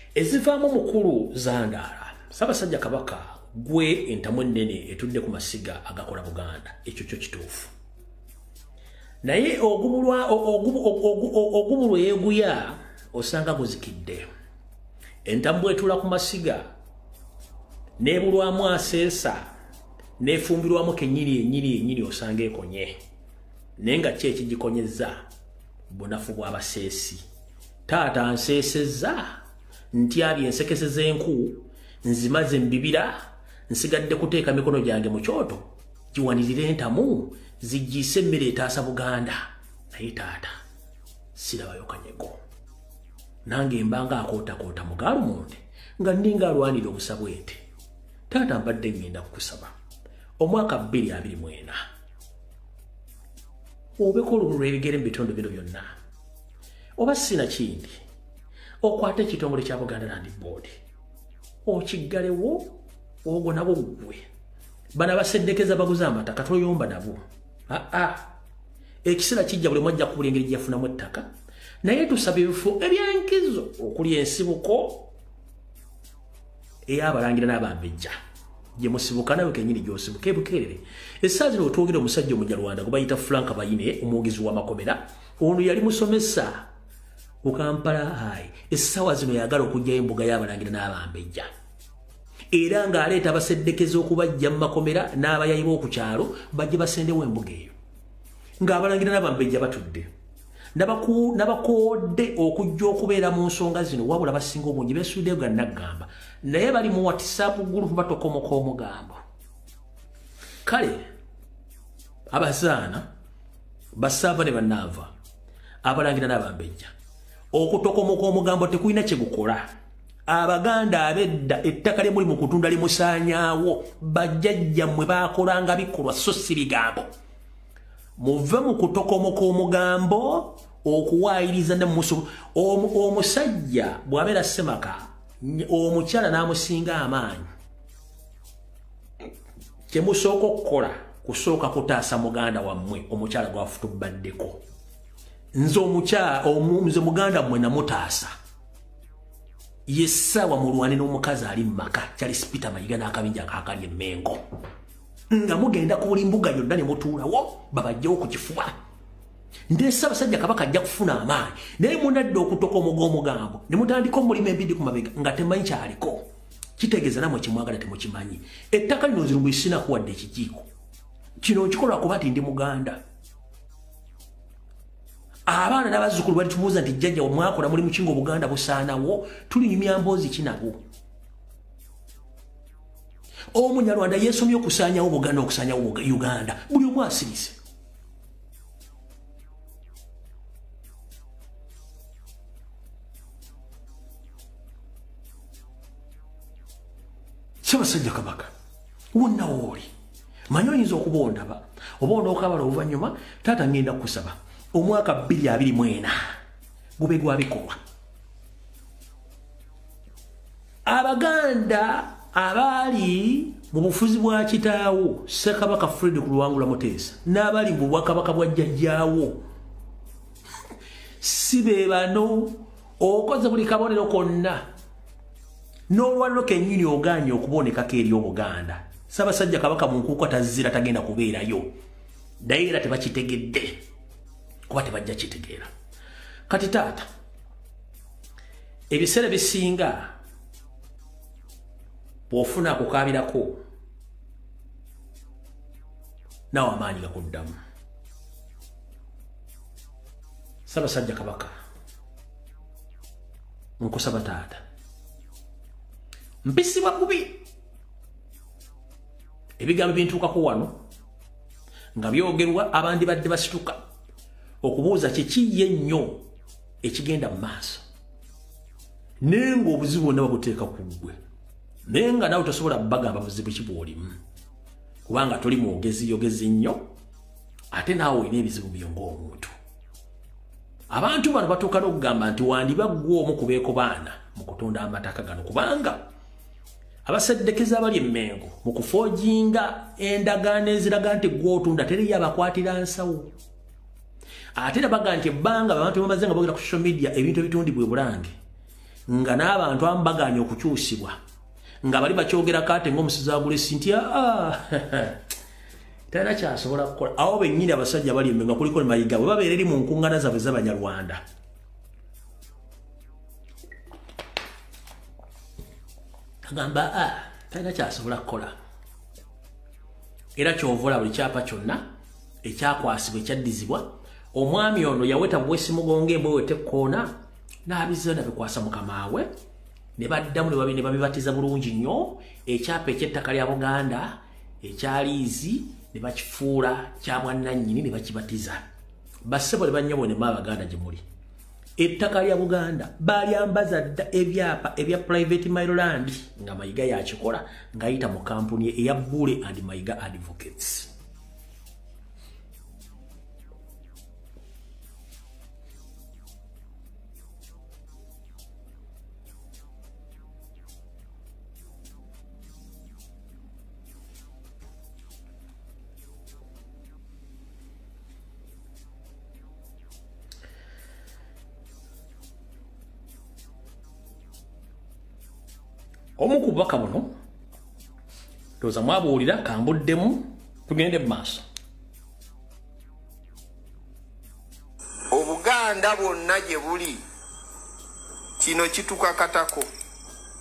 ezivaamu mukulu zandaala Ssaabasajja Kabaka gwe entamu ennene etudde ku masiga agakola Buganda ekyo kyo kituufu naye ogubulwa yeeguya osanga guzikidde entamu etula ku masiga nebulwamu aseesa nefumbirwamu kennyini osanga ekonye naye nga ki ekigikonyezza bunafu bw'abaseesi taata nseesezza ntyabye ensekese z'enku nzimaze mbibira nsigadde kuteeka mikono gyange mu kyoto giwanirire entamu zijjiise emmere etaasa Buganda naye taata sirabayo kanyego nange mbanga akootakoota mu gaalumonde nga nninga alwanira obusabwete taata mbadde ngenda kukusaba omwaka 2024 obeko olumu lw'ebigere mu bitundu bino byonna oba sina kindi okwate ekitongole kya Buganda Land Board okiggalewo ogwo nabo gwe bana baseddekeza baguza amataka toyomba nabo ekisera kijja buli mwajja kubula engeri gyafunamu ettaka naye tusaba ebifo ebyenkizo okuli ensibuko ey'abalangira n'abambejja gye musibuka nawe kennyini gy'osibuka ebukeerere essaazi zino wetwogera omusajja omunyarwanda gwe bayita Frank Bayine omwogezi w'amakomera ono yali musomesa ku Kampala essaawa zino yagala okugyayo embuga y'abalangira n'abambejja era ng'aleeta abaseddekeza okubajja mu makomera n'abayayi b'oku kyalo bajje basendewo embuga eyo ng'abalangira n'abambejja batudde nabakoodde okujja okubeera mu nsonga zino wabula basinga obungi beesuddeyo ga naggamba naye bali mu WhatsApp group batokomoka omugambo kale abazaana basaava ne bannaava abalangira n'abambejja okutokomoka omugambo tekulina kye gukola Abaganda abedda ettaka lye muli mu kutunda limusaanyaawo bajjajjammwe baakolanga bikolwa so si bigambo muve mu kutokomoka omugambo okuwaayiriza ne musu omusajja bw'abeera semaka omukyala n'amusinga amaanyi kye musooka okukola kusooka kutaasa muganda wammwe omukyala gwafutubaddeko nze muganda mmwe namutaasa yessaawa mulwane n'omukazi ali mu maka kyali Sipita Mayiga n'akabinja kaakali emmengo nga mugenda ku buli mbuga yonna ne mutuulawo babajjawo ku kifuba nde Ssaabasajja Kabaka ajja kufuna amaanyi naye munadde okutokomoga omugambo ne mutandika omulimu embiddi ku mabega nga temanyi kyaliko kitegeeza namwe kimwagala temukimanyi ettaka lino Lumbuye sinakuwadde ekijiiko kino nkikolwa kuba nti ndi Muganda abaana n'abazzukulu bali tumubuuza nti jjajja omwakola mulimu ki ng'Obuganda busaanawo tulinyumya mboozi ki nabo Omunyarwanda yeesomye okusaanyawo Buganda okusaanyawo Uganda buli omu asirise Ssaabasajja Kabaka wonna wooli manyi oyinza okuba ondaba oba onookabala oluvannyuma taata ngenda kukusaba omwaka 2024 gube gwa bikolwa Abaganda abaali mu bufuzi bwa kitaawo Ssekabaka Fred ku Luwangula Muteesa n'abali mu bwakabaka bwa jjajjaawo si be bano okoze buli kabonero konna n'olwaliro kennyini ogaanye okubonekako eri Obuganda Ssaabasajja Kabaka mu nkuuka tazira tagenda kubeerayo naye era tebakitegedde kuba tebajja kitegeera kati taata ebiseera bisinga bw'ofuna akukaabirako naawe amaanyi gakuddamu Ssaabasajja Kabaka nkusaba taata mpisibwa bubi ebigambo bintuukako wano nga byogerwa abandi badde basituka okubuuza kikiye nnyo ekigenda mu maaso naye ng'obuzibu bwonna babuteeka ku ggwe naye nga naawe tosobola bagamba buzibu ki bw'olimu kubanga toli mwogezi nnyo ate naawe olina ebizibu byo ng'omuntu abantu bano batuuka n'okugamba nti wandiba ggwe omu ku beeko baana mu kutunda amataka gano kubanga abaseddekeza abali emmengo mu kufoojinga endagaano eziraga nti gw'otunda teriyo abakwatira nsawo ate era baga nti ebbanga abantu bamaze nga boogera ku social media ebintu ebitundibwa e Bulange nga n'abantu ambaganye okukyusibwa nga bali bakyogera kate ng'omusizi agula essinti talina kyasobola kukola awo bennyini abasajja bali embe nga kuliko ne Mayiga bwe babeera eri mu nkuŋŋaana zaabwe z'Abanyarwanda agamba talina kyasobola kukola era kyovula buli kyapa kyonna ekyakwasibwa ekyaddizibwa omwami ono yaweta bwesi mugonge mbwewete ekkoona n'abizza nabikwasa mukamaawe ne baddamu ne babibatiza bulungi nnyo ekyapa eky'ettaka lya Buganda ekyaliizi ne bakifuula kya mwannannyini ne bakibatiza bassebo ne bannyabo ne Abaganda gye muli ettaka lya Buganda balyambaza dda ebyapa ebya private Maryland nga Mayiga yakikola ng'ayita mu kampuni eya Bule and Mayiga Advocates. Omu ku bubaka buno ndowooza mwabuwulira kambuddemu tugende mu maaso. Obuganda bwonna gye buli kino kitukakatako.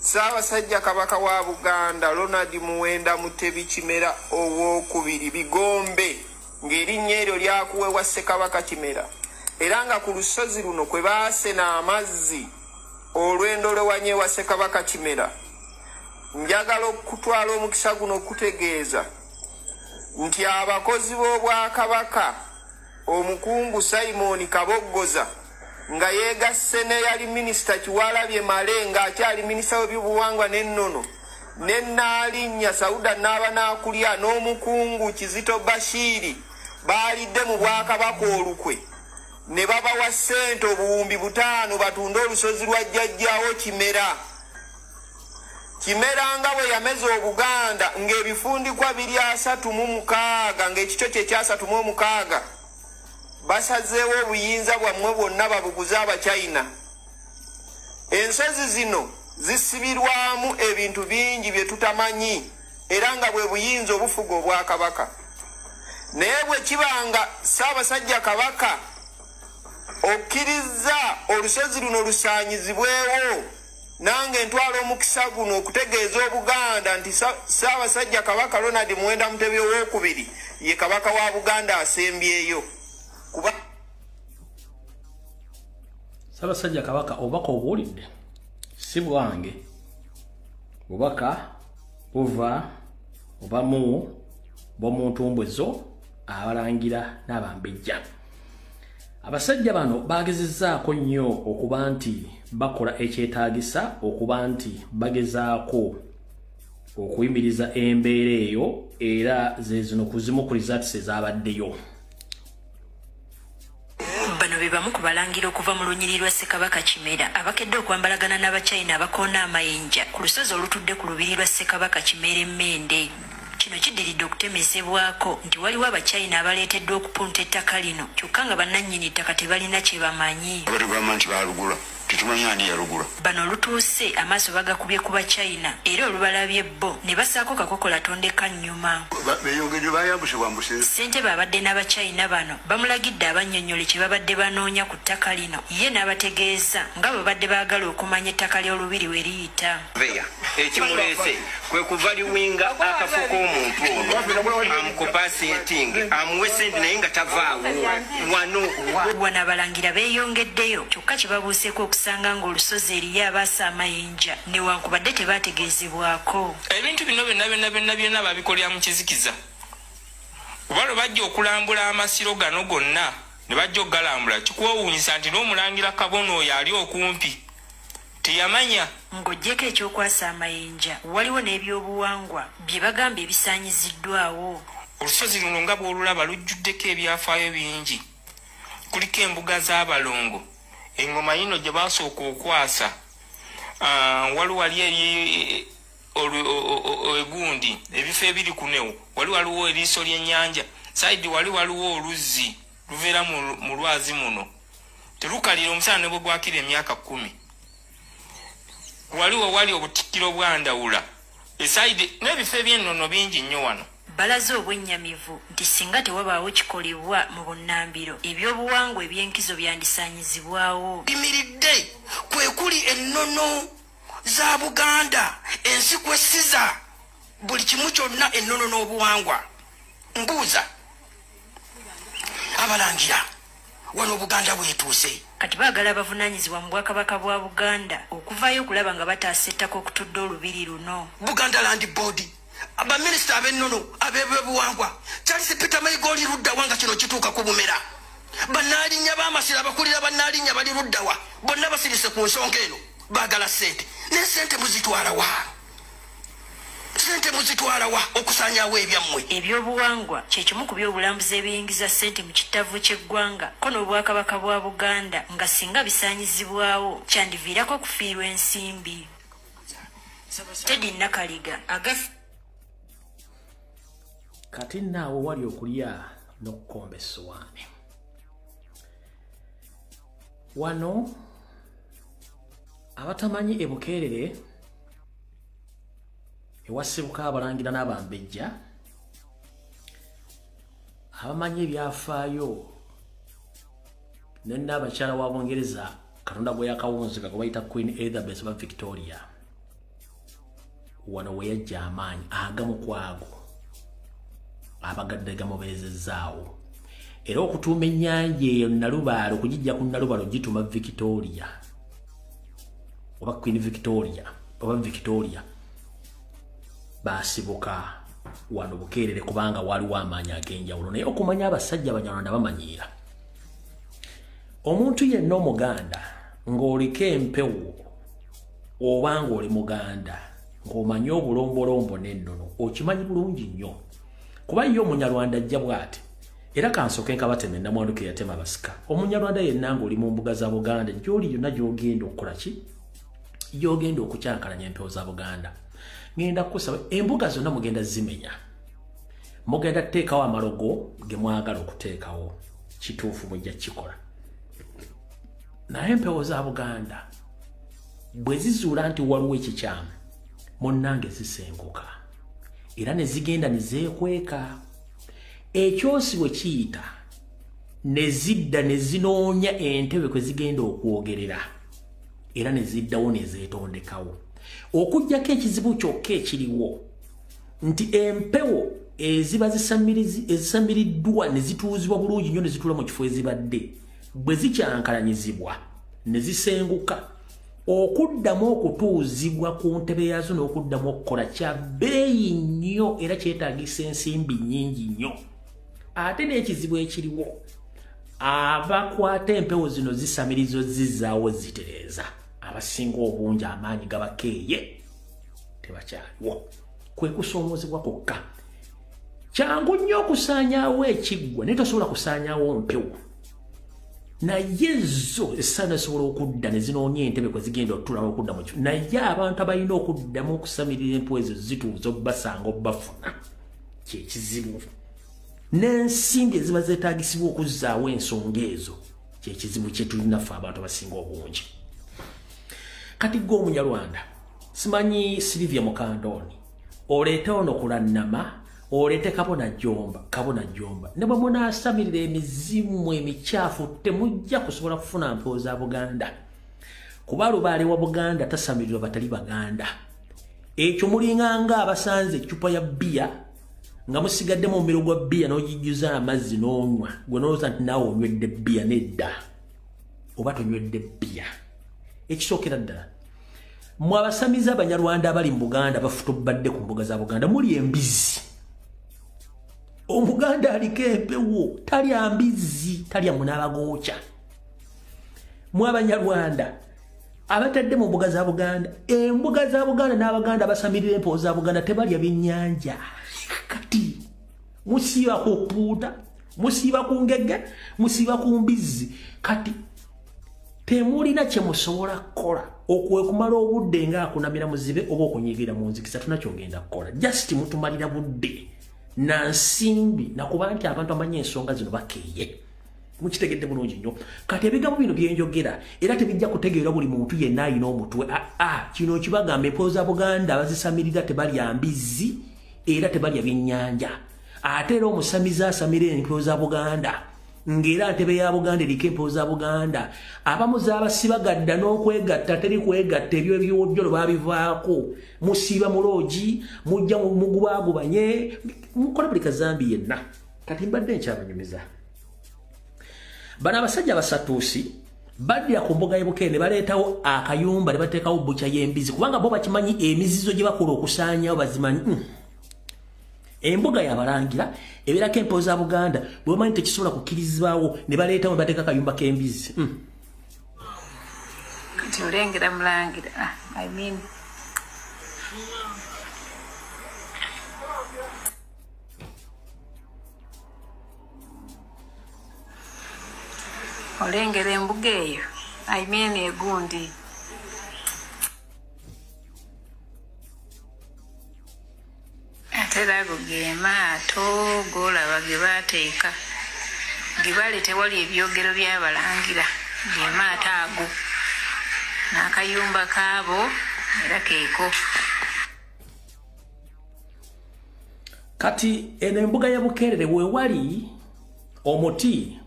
Ssaabasajja Kabaka wa Buganda Ronald Muwenda Mutebi Kimera owookubiri Bigombe ng'erinnya eryo lyakuweebwa Ssekabaka Kimera era nga ku lusozi luno kwe baasena amazzi olwendo lwewanye wa Ssekabaka Kimera. Njagala okutwala omukisa guno okutegeeza nti abakozi b'Obwakabaka omukungu Simon Kabogozza nga yeegasse ne yali minisita Kiwalabye Male ng'akyali minisita w'ebyobuwangwa n'ennono ne Nnaalinnya Sauda Naabanaakulya n'omukungu Kizito Bashiri baalidde mu Bwakabaka olukwe ne babawa ssente obuwumbi 5 batunde olusozi lwa jjajjaawo Kimera. Kimera nga bwe yameza Obuganda ng'ebifundikwa 236 ng'ekikyo kye kya 36 basazeewo obuyinza bwammwe bwonna babuguze Abachina. Ensozi zino zisibirwamu ebintu bingi bye tutamanyi era nga bwe buyinza obufuga Obwakabaka. Naye bwe kibanga Ssaabasajja Kabaka okkiriza olusozi luno lusaanyizibwewo nange ntwala omukisa guno okutegeeza Obuganda nti Ssaabasajja Kabaka Ronald Muwenda Mutebi owookubiri ye Kabaka wa Buganda asembyeyo. Ssaabasajja Kabaka obubaka obuwulidde si bwange, bubaka buva obamu bw'omuntumbwezo abalangira n'abambejja. Abasajja bano bagezezzaako nnyo okuba nti bakola ekyetaagisa okuba nti bagezaako okuyimiriza embeera eyo era ze zino kuzimukuliza ati sezabaddeyo. Bano be bamu ku balangira okuva mu lunyiri lwa Ssekabaka Kimera abakedde okwambalagana n'Abachina abakoona amayinja ku lusozi olutudde ku lubiri lwa Ssekabaka Kimera Emmende. Kino kiddiridde okutemezebwako nti waliwo Abachina abaleeteddwa okupunta ettaka lino kyokka nga bannannyini ttaka tebalina kye bamanyi. Gavumenti balugula tetumanyi ani yalugula. Bano olutuuse amaaso bagakubye ku Bachina era olubalabye bo ne basaako kakokola tondeka nnyuma. Beyongedde bayambusibwambuse. Ssentebe abadde n'Abachina bano bamulagidde abannyonnyole kye babadde banoonya ku ttaka lino ye n'abategeeza nga bwe badde baagala okumanya ettaka ly'olubiri we liyita. Ekimuleese kwe kuva liwinga akafo k'omuntu ono amukopasetinge amuwe sente naye nga tavaawo wano abalangira beeyongeddeyo kyokka kye babuuseeko okusanga ng'olusozi eriyo abaasa amayinja newankubadde tebaategeezebwako. Ebintu bino byonna babikolera mu kizikiza kuba lwe bajja okulambula amasiro gano gonna ne bajja okugalambula kikwewuunyisa nti n'omulangira Kabona oyo ali okumpi teyamanya. Ng'oggyeko ekyokwasa amayinja waliwo n'ebyobuwangwa bye bagamba ebisaanyiziddwawo. Olusozi luno nga bw'olulaba lujjuddeko ebyafaayo bingi. Kuliko embuga z'abalongo, engoma yino gye basooka okwasa, waliwo wali eri egundi ebifo ebiri kunewo waliwo eriiso ly'ennyanja saidi waliwo oluzzi luveera mu lwazi muno terukalira omusana ne bwe gwakira emyaka 10. waliwo wali obutikkiro bwandawula esaidi n'ebifo eby'ennono bingi nnyo wano. Balaze obwennyamivu nti singa tewabaawo kikolebwa mu bunnambiro ebyobuwangwa eby'enkizo byandisanyizibwawo. Bimiridde kwe kuli ennono za Buganda ensi kwessiza buli kimu kyonna ennono n'obuwangwa. Mbuuza abalangira wano Buganda bwetuuse. Kati baagala abavunaanyizibwa mu Bwakabaka bwa Buganda okuvaayo okulaba nga bataasa ettaka okutudde olubiri luno. Buganda Land Board abaminisita ab'ennono ab'ebyobuwangwa Charles Peter Mayiga oli luddawa nga kino kituuka ku bumera. Bannaalinnya b'amasiro abakulira bannaalinnya bali luddawa bonna basirise ku nsonga eno baagala ssente ne ssente muzitwala wa? Ssente muzitwala wa okusaanyaawo ebyammwe? Ebyobuwangwa kye kimu ku byobulambuzi ebiyingiza ssente mu kitavu ky'eggwanga ko n'Obwakabaka bwa Buganda nga singa bisaanyizibwawo kyandiviirako okufiirwa ensimbi. Teddy Nakaliga kati naawo wali okulya n'okukomba essowaani. Wano abatamanyi ebukeerere ewasibuka abalangira n'abambejja abamanyi ebyafaayo ne n'abakyala wa Bungereza Katonda gwe yakawunzika gwe bayita Queen Elizabeth wa Victoria wano we yajja amaanyi agamu kwago abagadde gamubeezezaawo era okutuuma ennyanja eyo Nalubaale okugijja ku Nalubaale gituma Victoria oba Queen Victoria oba Victoria basibuka wano bukeerere kubanga waliwo amaanyi ag'enjawulo naye okumanya abasajja Abanyarwanda bamanyiira omuntu yenna Omuganda ng'oliko empewo oba ng'oli Muganda ng'omanyi obulombolombo n'ennono okimanyi bulungi nnyo kuba ye Omunyarwanda ajja bw'ati era kansooke nkabateme Namwandu ke yatema basika Omunyarwanda yenna ng'oli mu mbuga za Buganda gy'oli yonna gy'ogenda okukola ki gy'ogenda okukyankalanya empewo za Buganda ngenda kusaba embuga zonna mugenda zimenya mugenda teekawo amalogo ge mwagala okuteekawo kituufu mujja kikola naye empewo za Buganda bwe zizuula nti waliwo ekikyamu munnange zisenguka era ne zigenda ne zeekweka ekyosi bwe kiyita ne zidda ne zinoonya entebe kwe zigenda okwogerera era ne ziddawo ne zeetondekawo okujjako ekizibu kyokka ekiriwo nti empewo eziba zisamiriddwa ne zituuzibwa bulungi nnyo ne zituula mu kifo ezibadde bwe zikyankalanyizibwa ne zisenguka okuddamu okutuuzibwa ku ntebe yazo n'okuddamu okukola kya bbeeyi nnyo era kyetaagisa ensimbi nnyingi nnyo ate n'ekizibu ekiriwo abakwata empewo zino zisamirizo zizzaawo zitereeza abasinga obungi amaanyi gabakeeye tebakyaliwo kwe kusoomozebwa kwokka kyangu nnyo okusaanyaawo ekiggwa naye tosobola kusaanyaawo mpewo naye zo essana esobola okudda ne zinoonya entebe kwe zigenda okutula n'okudda mu kifo naye abantu abalina okuddamu okusamirira empewo ezo zituuza obbasanga obbafuna kyekizibu n'ensimbi eziba zeetaagisibwa okuzzaawo ensonga ezo kyekizibu kye tulinaffe abantu abasinga obungi kati gwe Omunyarwanda simanyi Silivia Mukandooni oleete ono kulannama oleete kabona jomba ne bwe munaasamirira emizimu emikyafu temujja kusobola kufuna mpewo za Buganda kuba Lubaale wa Buganda tasamirirwa batali Baganda ekyo mulinganga abasanze ecupa ya bbiya nga musigaddemu omumiro gwa bbiya n'ogijjuza amazzi n'onywa gwe n'olowooza nti naawe onywedde bbiya nedda oba tonywedde bbiya ekisookera ddala mwe abasamizi Abanyarwanda abali mu Buganda bafutobadde ku mbuga za Buganda muli embizi Omuganda aliko empewo talya mbizi talya munaabagookya mwe Abanyarwanda abatadde mu mbuga za Buganda embuga za Buganda n'Abaganda basamirira empewo za Buganda tebalya byennyanja kati musiiba ku puuta musiiba ku ngege musiiba ku mbizi kati temulina kye musobola kukola okwekumala obudde ng'akunamira muzibe oba okunyigira mu nzikisa tunakyogenda kukola just mutumalira budde na nsimbi nakuba nti abantu amanyi ensonga zino bakeeye mukitegedde bulungi nnyo kati ebigambo bino byenjogera era tebijja kutegeera buli muntu yenna alina omutwe kino kibagamba empoza Buganda abazisamirira tebalya mbizzi era tebalya byennyanja ate era omusamiza asamira empoza Buganda ngera ntebe ya Buganda eriko empoza Buganda abamuza abasibagadda n'okwegatta teri kwegatta ebyo ebyojjolo babivaako musiiba muloogi mujja mugubagubanye mukola buli kazambi yenna kati mbadde nkyabanyumiza bana abasajja basatuusi badira ku mbuga y'Ebukere ne baleetawo akayumba ne bateekawo bbuca y'embizi kubanga bo bakimanyi emizizo gye bakola okusaanyawo bazimanyi embuga yabalangira ebeerako empoza Buganda bwe bamanyi tekisobola kukkirizibwawo ne baleetawo ne bateeka akayumba k'embizi kati olengera mulangira olengera embuga eyo egundi ate lago ge maato golaba ge bateeka ge bale tewali ebyogero by'abalangira ge maato ago n'akayumba kaabo era keeko kati eno embuga ya Bukerere wewali omuti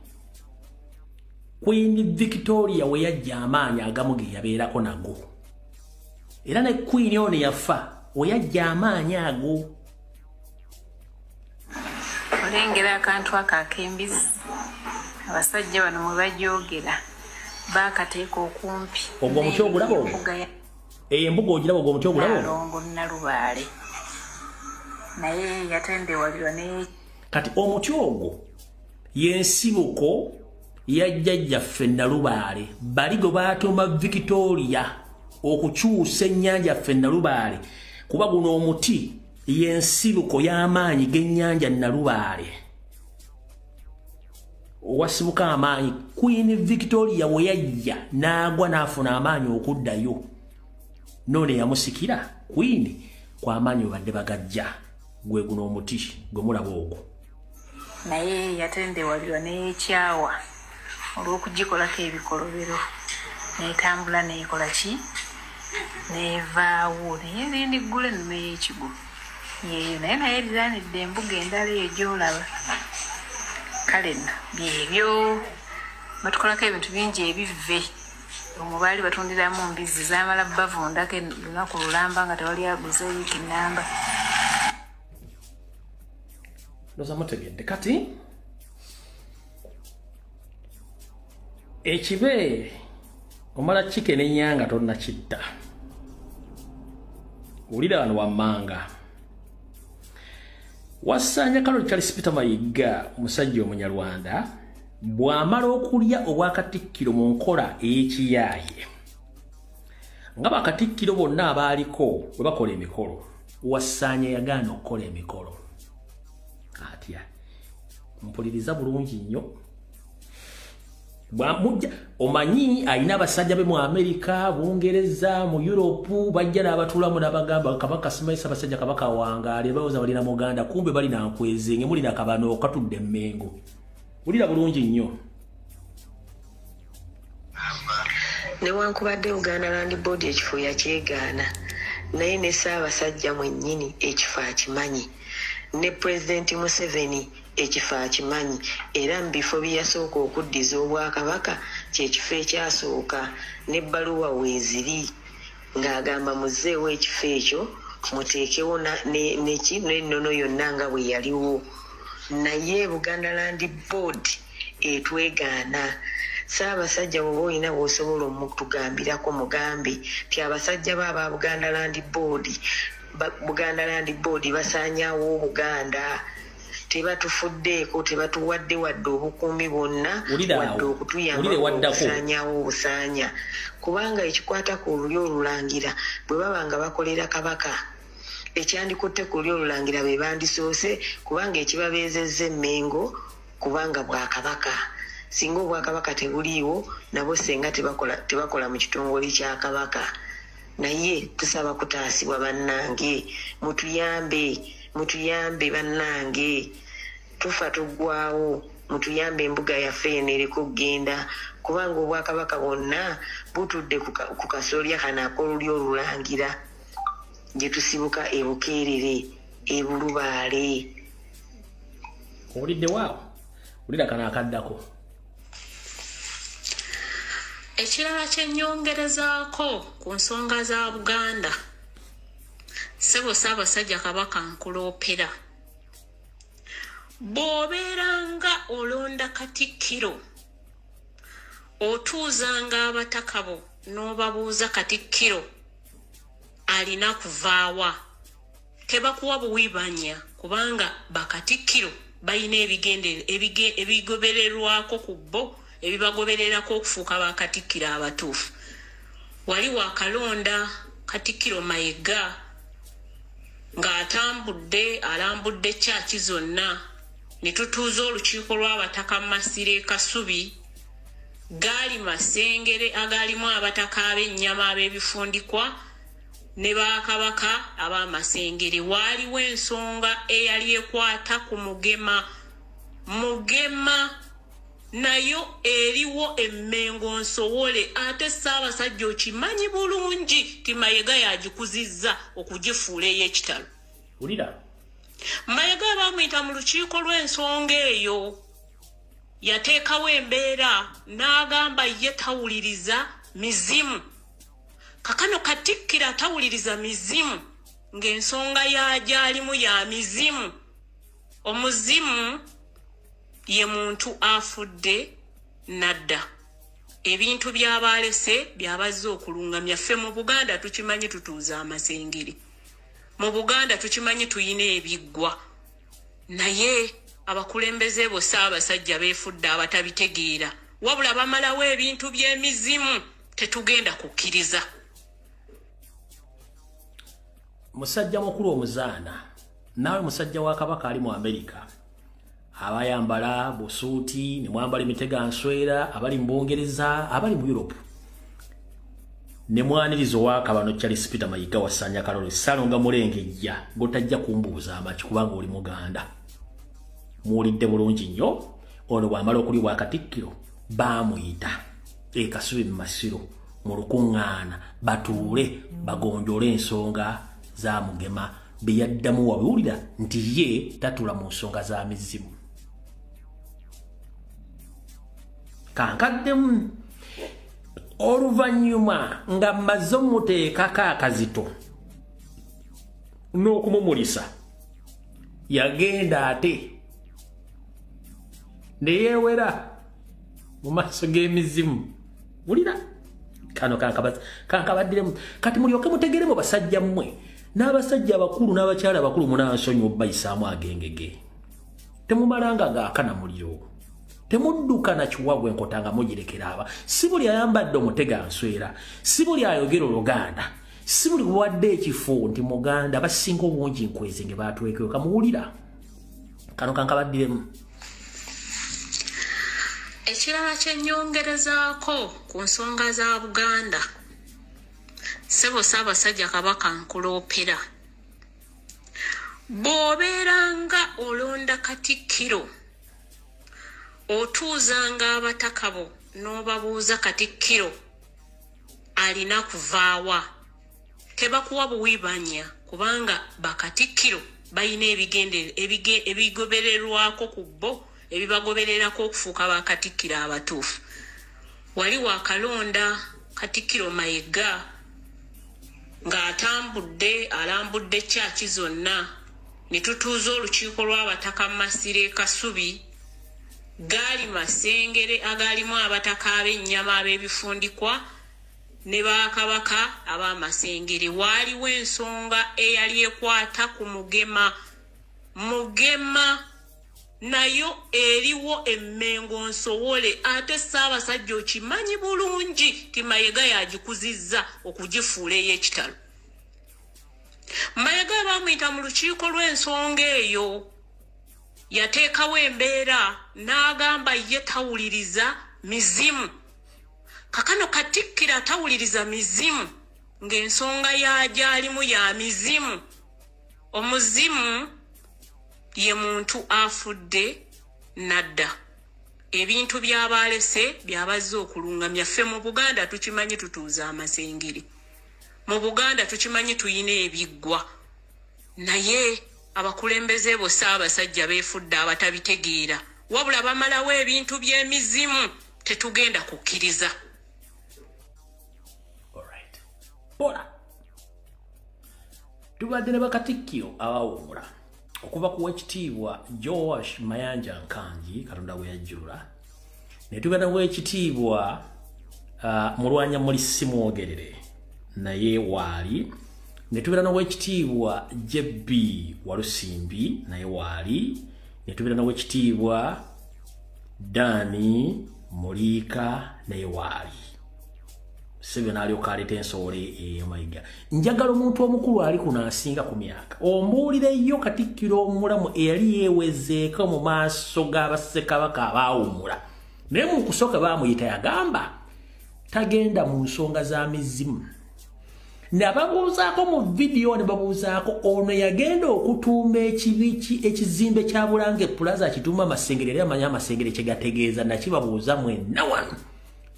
Queen Victoria we yajja amaanyi agamu ge yabeerako nago era ne Queen ono yafa we yajja amaanyi ago olengera akantu akakembizi abasajja bano mwe bajogera bakateeka okumpi ogwo omuti ogulabo embuga ogiraba ogwo omuti ogulabo Longo Nalubaale naye yatendewalirwa ne kati omuti ogwo yensibuko yajjajjaffe Nalubaale bali gwe baatuma Victoria okukyusa ennyanja ffe Nalubaale kuba guno omuti yensibuko y'amaanyi g'ennyanja Nalubaale owasibuka amaanyi Queen Victoria we yajja n'agwa n'afuna amaanyi okuddayo none yamusikira Queen kwa amaanyi badde bagajja gwe guno omuti gwe mulaba ogwo naye yatendewalirwa n'ekyawa olw'okugikolako ebikolobero n'etambula n'ekola ki n'evaawo naye n'endiggula ennume y'ekigo yeeyo naye eriranidde embuga endala eyo gy'olaba kale nno byebyo batukolako ebintu bingi ebivve omwo baali batundiramu mbizzi zaamala bavundako lunaku lulamba nga tewali aguze wiiki nnamba ndoza mutegedde kati ekibe omala kike n'ennyanga tonna kitta wulira wano wammanga wassanya Kaloli Charles Peter Mayiga omusajja Omunyarwanda bw'amala okulya obwakatikkiro mu nkola ey'ekiyaaye nga bakatikkiro bonna abaaliko bwe bakola emikolo wassanya yagaana okukola emikolo atya mpuliriza bulungi nnyo bwamujja omanyi alina abasajja be mu Amerika Bungereza mu Europe bajja n'abatuulamu n'abagamba kabaka simayisa abasajja kabaka wangaale bawoza balina muganda kumbe balina nkwezenge mulina kabano okatudde Mmengo ulira bulungi nnyo newankubadde Uganda Land Board ekifo yakyegaana naye ne Ssaabasajja mwennyini ekifo akimanyi ne President Museveni ekifo akimanyi era mu bifo byasooka okuddiza obwakabaka kyekifo ekyasooka n'ebbaluwa weeziri ng'agamba muzzeewo ekifo ekyo muteekewo n'ennono yonna nga bwe yaliwo naye Buganda Land Board etwegaana Ssaabasajja bw'oba olina bw'osobola omutugambirako mugambe ti abasajja baaba Buganda Land Board basaanyaawo Buganda tebatufuddeeko tebatuwadde wadde obukuumi bonna wadde okutuyamba okusaanyaawo obusaanya kubanga ekikwata ku luli olulangira bwe baba nga bakolera kabaka ekyandikutte ku luli olulangira be bandisoose kubanga ekibabeezezza Mmengo kubanga bwakabaka singa obwakabaka tebuliiwo nabo senga tebakola mu kitongole kya kabaka naye tusaba kutaasibwa bannange mutuyambe bannange tufa tuggwawo mutuyambe embuga yaffe eno eriko okugenda kubanga obwakabaka bwonna butudde ku kasolya kano akoluli olulangira gye tusibuka ebukeerere ebulubaale. Owulidde waawo wulira kano akaddako. Ekirala kyennyongerezaako ku nsonga za Buganda, ssebo Ssaabasajja Kabaka nkuloopera, bw'obeeranga olonda Katikkiro otuuzanga abataka bo n'obabuuza Katikkiro alina kuvaawa, tebakuwa buwibanya kubanga bakatikkiro balina ebigobererwako ku bo ebibagobererako okufuuka bakatikkiro abatuufu. Wali wakalonda Katikkiro Mayiga ng'atambudde alambudde kyaki zonna, ne tutuuza olukiiko lw'abataka Masire Kasubi, gaali masengere agaalimu abataka ab'ennyama ab'ebifundikwa ne bakabaka ab'amasengere. Waaliwo ensonga eyali ekwata ku Mugema nayo eriwo emmengo nsowole, ate Ssaabasajja okimanyi bulungi ti Mayiga yagikuzizza okugifuula ey'ekitalo. Ulira Mayiga baamuyita mu lukiiko lw'ensonga eyo, yateekawo embeera n'agamba ye tawuliriza mizimu. Kakano Katikkiro atawuliriza mizimu ng'ensonga yagyalimu ya mizimu. Omuzimu ye muntu afudde nadda. Ebintu by'abalese byabazze okulungamya. Ffe mu Buganda tukimanyi tutuuza amasengeri. Mu Buganda tukimanyi tuyina ebiggwa. Naye abakulembeze bo Ssaabasajja beefudde abatabitegeera. Wabula bamalawo ebintu by'emizimu tetugenda kukkiriza. Musajja mukulu omuzaana, naawe musajja wa Kabaka ali mu Amerika, abayambala busuuti ne mwambala emitega nswera, abali mu Bungereza, abali mu Europe, ne mwaniriza owakabano Charles Peter Mayiga wasanya Kalolo Salonga mulengejja gotajja kumbuuza amaki kubanga oli Muganda. Muwulidde bulungi nnyo. Ono bw'amala okuli bwa Katikkiro baamuyita Kasubi mu Masiro mu lukuŋŋaana batuule bagonjole ensonga za Mugema bye yaddamu wabiwulira nti ye tatula mu nsonga za mizimu. Kankaddemu oluvannyuma nga mmaze omuteekako akazito n'okumumulisa, yagenda ate ne yeewera mu maaso g'emizimu. Wulira kano kankabaddiremu kati mulyoke mutegeremu basajja mmwe n'abasajja abakulu n'abakyala abakulu munansonyi obbayisaamu agengege. Temumalanga gaakana muliro, temudduka na kiwabwe enkota nga mugirekera aba. Si buli ayambadde omutega nswera, si buli ayogera Oluganda, si buli wadde ekifo nti Muganda. Basinga obungi nkweze nge baatwekeyo. Kamuwulira kano kankabaddiremu. Ekirala kyennyongerezaako ku nsonga za Buganda, ssebo Ssaabasajja Kabaka nkuloopera, bw'obeeranga olonda Katikkiro otuuzanga abataka bo n'obabuuza Katikkiro alina kuvaawa, tebakuwa buwibanya kubanga bakatikkiro balina ebigobererwako ku bo ebibagobererako okufuuka bakatikkiro abatuufu. Wali wakalonda Katikkiro Mayiga ng'atambudde alambudde kyaki zonna, ne tutuuza olukiiko lw'abataka Masire Kasubi, gaali masengere agaalimu abataka ab'ennyama ab'ebifundikwa ne bakabaka ab'amasengere. Waaliwo ensonga eyali ekwata ku Mugema nayo eriwo emmengo nsowole, ate Ssaabasajja okimanyi bulungi ti Mayiga yagikuzizza okugifuula ey'ekitalo. Mayiga baamuyita mu lukiiko lw'ensonga eyo, yateekawo embeera n'agamba ye tawuliriza mizimu. Kakano Katikkiro atawuliriza mizimu ng'ensonga yagyalimu ya mizimu. Omuzimu ye muntu afudde nadda. ebintu byabalese byabazze okulungamya ffe mu Buganda tukimanyi tutuuza amasengeri. Mu Buganda tukimanyi tuyina ebiggwa. Naye abakulembeze bo Ssaabasajja beefudde abatabitegeera. Wabula bamalawo ebintu by'emizimu tetugenda kukkiriza. Alright. Bora. Tubadde ne bakatikkiro abawummula okuva ku w'ekitiibwa Joash Mayanja Nkangi Katonda we yajjulula. Ne tubadde w'ekitiibwa Mulwanya Mulisi Mwogerere naye waali. Ne tubadde w'ekitiibwa JB Walusimbi naye waali. Ne tubadde w'ekitiibwa Dani Mulika naye waali. Seven alyoka aleta ensowole ey'omayiga. Njagala omuntu omukulu ali kuno asinga ku myaka ombuulireyo Katikkiro omulamu eyali yeewezeeko mu maaso g'abassekabaka abaawummula. Naye mu kusooka baamuyita yagamba tagenda mu nsonga za mizimu. Ne babuuzaako mu vidiyo ne babuuzaako ono yagenda okutuuma ekizimbe kya Bulange Plaza akituuma Amasengere era amanyi Amasengere kye gategeeza nakibabuuza mwenna wano.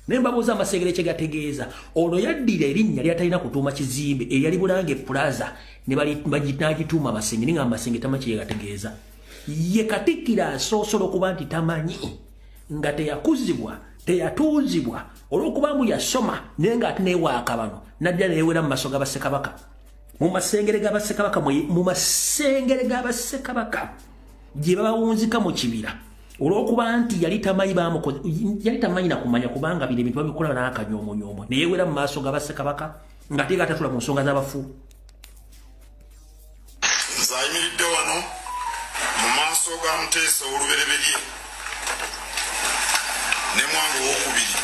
Ne mbabuuza Amasengere kye gategeeza ono yaddira erinnya lyatalina kutuuma kizimbe eryali Bulange Plaza ne bagituuma Amasengere nga Amasengere tamanyi kye gategeeza. Ye Katikkiro asoosola okuba nti tamanyi nga teyakuzibwa teyatuuzibwa olw'okuba mbu yasoma naye ng'ate neewaaka bano najja neewera mu maaso g'abassekabaka mu masengere g'abassekabaka gye babawunzika mu kibira olw'okuba nti yali tamanyi na kumanya kubanga bino ebintu babikola n'akanyoomonyoomwe neyeewera mu maaso g'abassekabaka ng'ate gatatula mu nsonga z'abafu. Nze ayimiridde wano mu maaso ga Muteesa olubereberye ne Mwanga owokubiri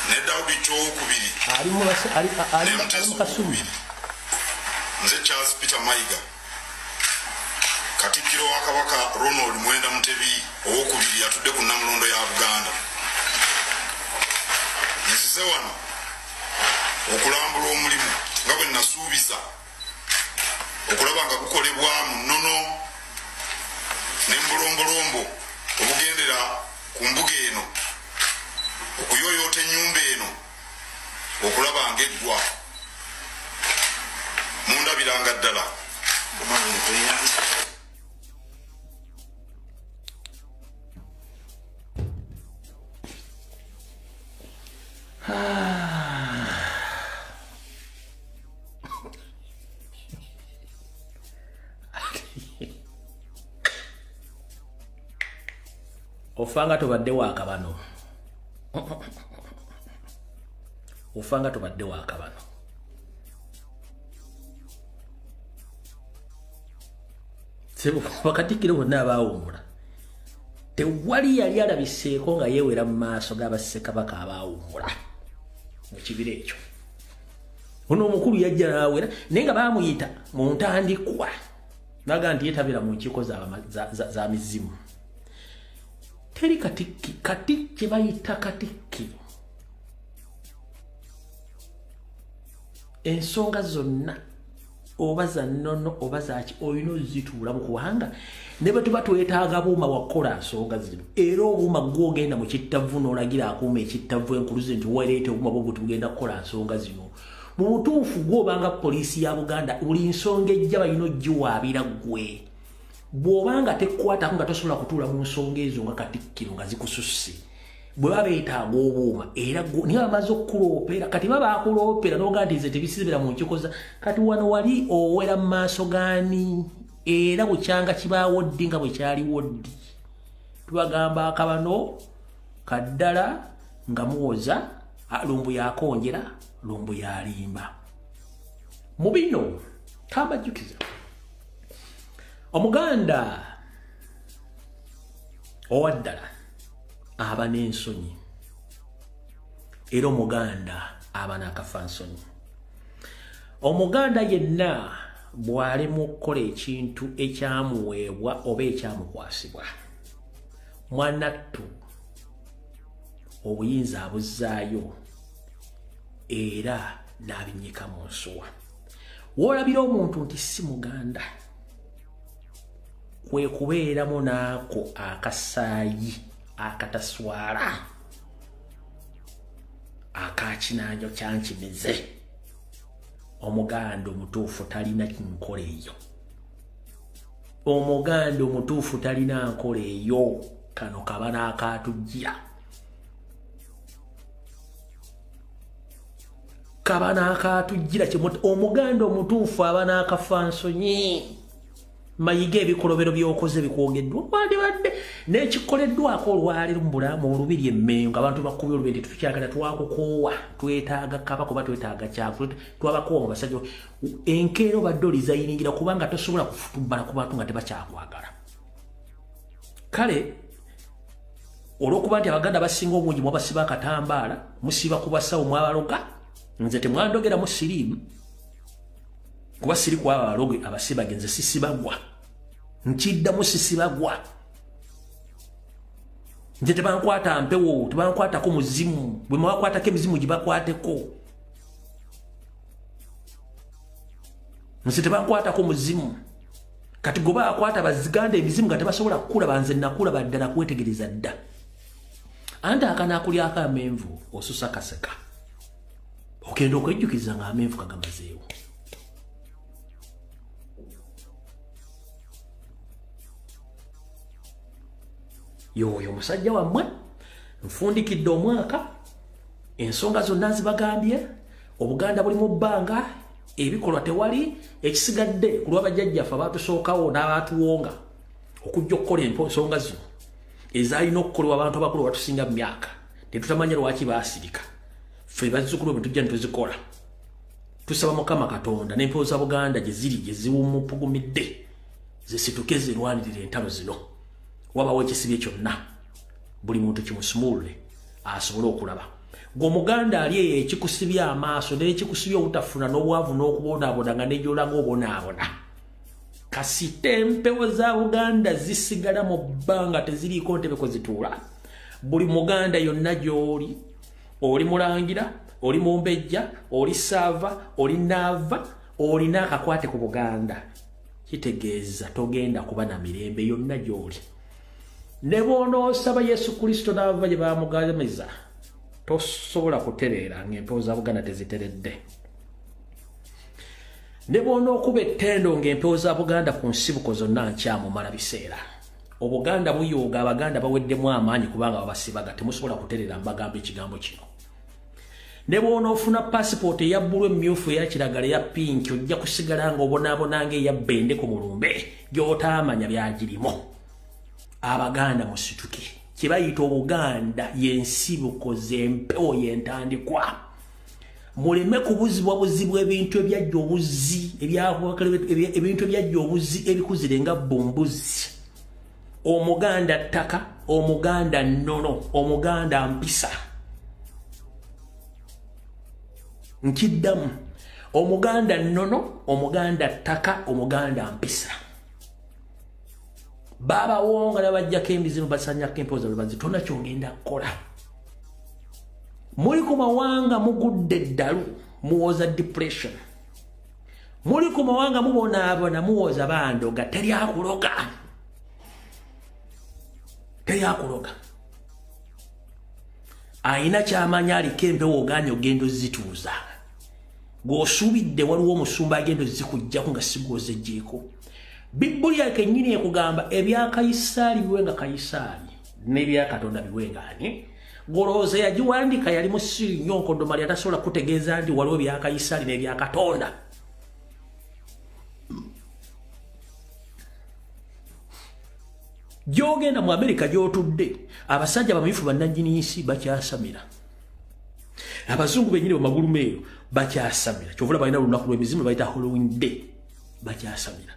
ne Daudi Kyowokubiri ne Muteesa owokubiri. Nze Charles Peter Mayiga Katikkiro wa Kabaka Ronald Mwenda Mutebi owokubiri atudde ku Namulondo ya Buganda. Nzize wano okulambula omulimu nga bwe nasuubiza okulaba nga gukolebwa mu nnono n'embulombolombo obugendera ku mbuga eno okuyooyoota ennyumba eno okulaba ng'eggwa mundabiranga ddala. Ofanga tubadde waaka bano. Ofanga tubadde waaka bano. Sebo Katikkiro bonna abaawummula tewali yali alabiseeko nga yeewera mu maaso g'abassekabaka abaawummula mu kibira ekyo. Ono omukulu yajja n'awera naye nga baamuyita mu ntandikwa naga nti yeetabira mu nkiiko za mizimu. Teri Katikkiro bayita Katikkiro ensonga zonna oba za nnono oba zaki olina ozituulamu kubanga ne bwe tuba twetaaga buuma wakola nsonga zino era obuuma gwogenda mu kittavu n'olagira akuuma ekittavu enkuluze nti weereete obuuma bwo tugenda kukola nsonga zino. Mu butuufu gw'obanga poliisi ya Buganda buli nsonga ejja balina ogiwaabira ggwe. Bw'obanga tekkwatako nga tosobola kutuula mu nsonga ezo nga Katikkiro nga zikususse bwe babeetaaga obuuma era niba bamaze okukuloopera kati baba bakuloopera n'oga nti nze tebisibira mu nkikoza kati wano wali owera mu maaso gaani era bukyanga kibaawo ddi nga bwe kyaliwo ddi. Tubagamba akabano kaddala nga muwoza Lumbuye akonjera Lumbuye alimba. Mu bino kambajjukiza Omuganda owaddala aba n'ensonyi era Omuganda aba n'akafa nsonyi. Omuganda yenna bw'alema okukola ekintu ekyamuweebwa oba ekyamukwasibwa mwanattu obuyinza abuzzaayo era n'abinyika mu nsuwa. W'olabira omuntu nti si Muganda kwe kubeeramu naako akasaayi akataswala akakinanjo kyankimize. Omuganda omutuufu talina nkola eyo. Omuganda omutuufu talina nkola eyo. Kano kaba n'akatujjira. Kaba n'akatujjira omuganda omutuufu aba n'akafansonyi. Mayiga ebikolobero by'okoze bikwogeddwa wandibadde n'ekikoleddwako olwaleero mu bulamu olubiri emmengo abantu bakubye olubiri tukyagala twakukoowa twetaaga kaba kuba twetaaga kyavu twabakoowa mu basajja enkeero badde olizayingira kubanga tosobola kufutubbala ku bantu nga tebakyakwagala. Kale olw'okuba nti abaganda basinga obungi mwabasiba akatambaala musiba ku basawo mwabaloga nze temwandogera mu siriimu kuba siri kwa abaloge abasibagenze sisibagwa nkiddamu sisibagwa nze tebankwata mpewo tebankwatako muzimu bwe mwakwatako emizimu gibakwateko nze tebankwatako muzimu kati goba akwata baziganda emizimu nga tebasobola kukula banze nakula baddala kwetegereza dda anti akanaakulyako amenvu osusa kaseka okenda okwejjukiza nga amenvu kagamazeewo. Yoyo musajja wammwe nfundikidde omwaka ensonga zonna zibagambye Obuganda buli mu bbanga ebikolwa tewali ekisigadde ku lw'abajjajjaffe abaatusookawo n'abaatuwonga okujja okukola ensonga zino ezaalina okukolebwa abantu abakulu batusinga mu myaka tetutamanya lwaki baasirika ffe bazzukulu bwe tujja ne tuzikola. Tusaba Mukama Katonda n'empewo za Buganda gye ziri gye ziwummupugumidde zisituke zirwanirire entalo zino. Wabawo ekisibye kyonna buli muntu kimusumulule asobole okulaba. Ng'Omuganda ali eyo ekikusibye amaaso n'ekikusibye obutafuna n'obwavu n'okubonaabona nga n'egyolaga obonaabona. Kasite empewo za Buganda zisigala mu bbanga teziriiko ntebe kwe zituula. Buli Muganda yonna gy'oli oli mulangira oli mumbejja oli saava oli naava olina akakwate ku Buganda kitegeeza togenda kuba na mirembe yonna gy'oli. Ne bw'onoosaba Yesu Kristo n'ava gye bamugamiza tosobola kutereera ng'empewo za Buganda teziteredde. Ne bw'onookuba ettendo ng'empewo za Buganda ku nsibuko zonna nkyamumala biseera. Obuganda buyooga Abaganda baweddemu amaanyi kubanga babasibaga temusobola kutereera mbagamba ekigambo kino. Ne bw'onoofuna passport eya bbulu emmyufu eya kiragala eya pinki ojja kusigala ng'obonaabona ng'eya bbende ku mulumbe gy'otaamanya byagirimu. Abaganda musituke kye bayita Obuganda y'ensibuko z'empewo y'entandikwa. Muleme kubuzibwa buzibwa ebintu ebyajja obuzi ebintu ebyajja obuzi ebikuzire nga bbumbuzi. Omuganda ttaka, Omuganda nnono, Omuganda mpisa. Nkiddamu Omuganda nnono, Omuganda ttaka, Omuganda mpisa. Baba wonga nabajjako emizimu basanyako empewo zaabwe bazitona kyongenda kukola. Muli ku mawanga mugudde eddalu muwoza depression. Muli ku mawanga mubonaabona muwoza bandoga teryakuloga. Teryakuloga. Ayina kyamanya aliko empewo ogaanye ogenda ozituuza. Gw'osuubidde waliwo omusumba agenda ozikuggyako nga sigw'ozeggyeko. Bibbuliya kennyini ekugamba ebya Kayisaali biwenga Kayisaali n'ebya Katonda biwenga ani. Golooza yagiwandiika yali musiri nnyo nkodomali atasobola kutegeeza nti waliwo ebya Kayisaali n'ebya Katonda. Gy'ogenda mu Amerika gy'otudde abasajja bamanyufu bannannyiniisi bakyasamira. Abazungu bennyini bamagulu meeyo bakyasamira. Kyovula balina olunaku lw'emizimu bayita Halloween Day bakyasamira.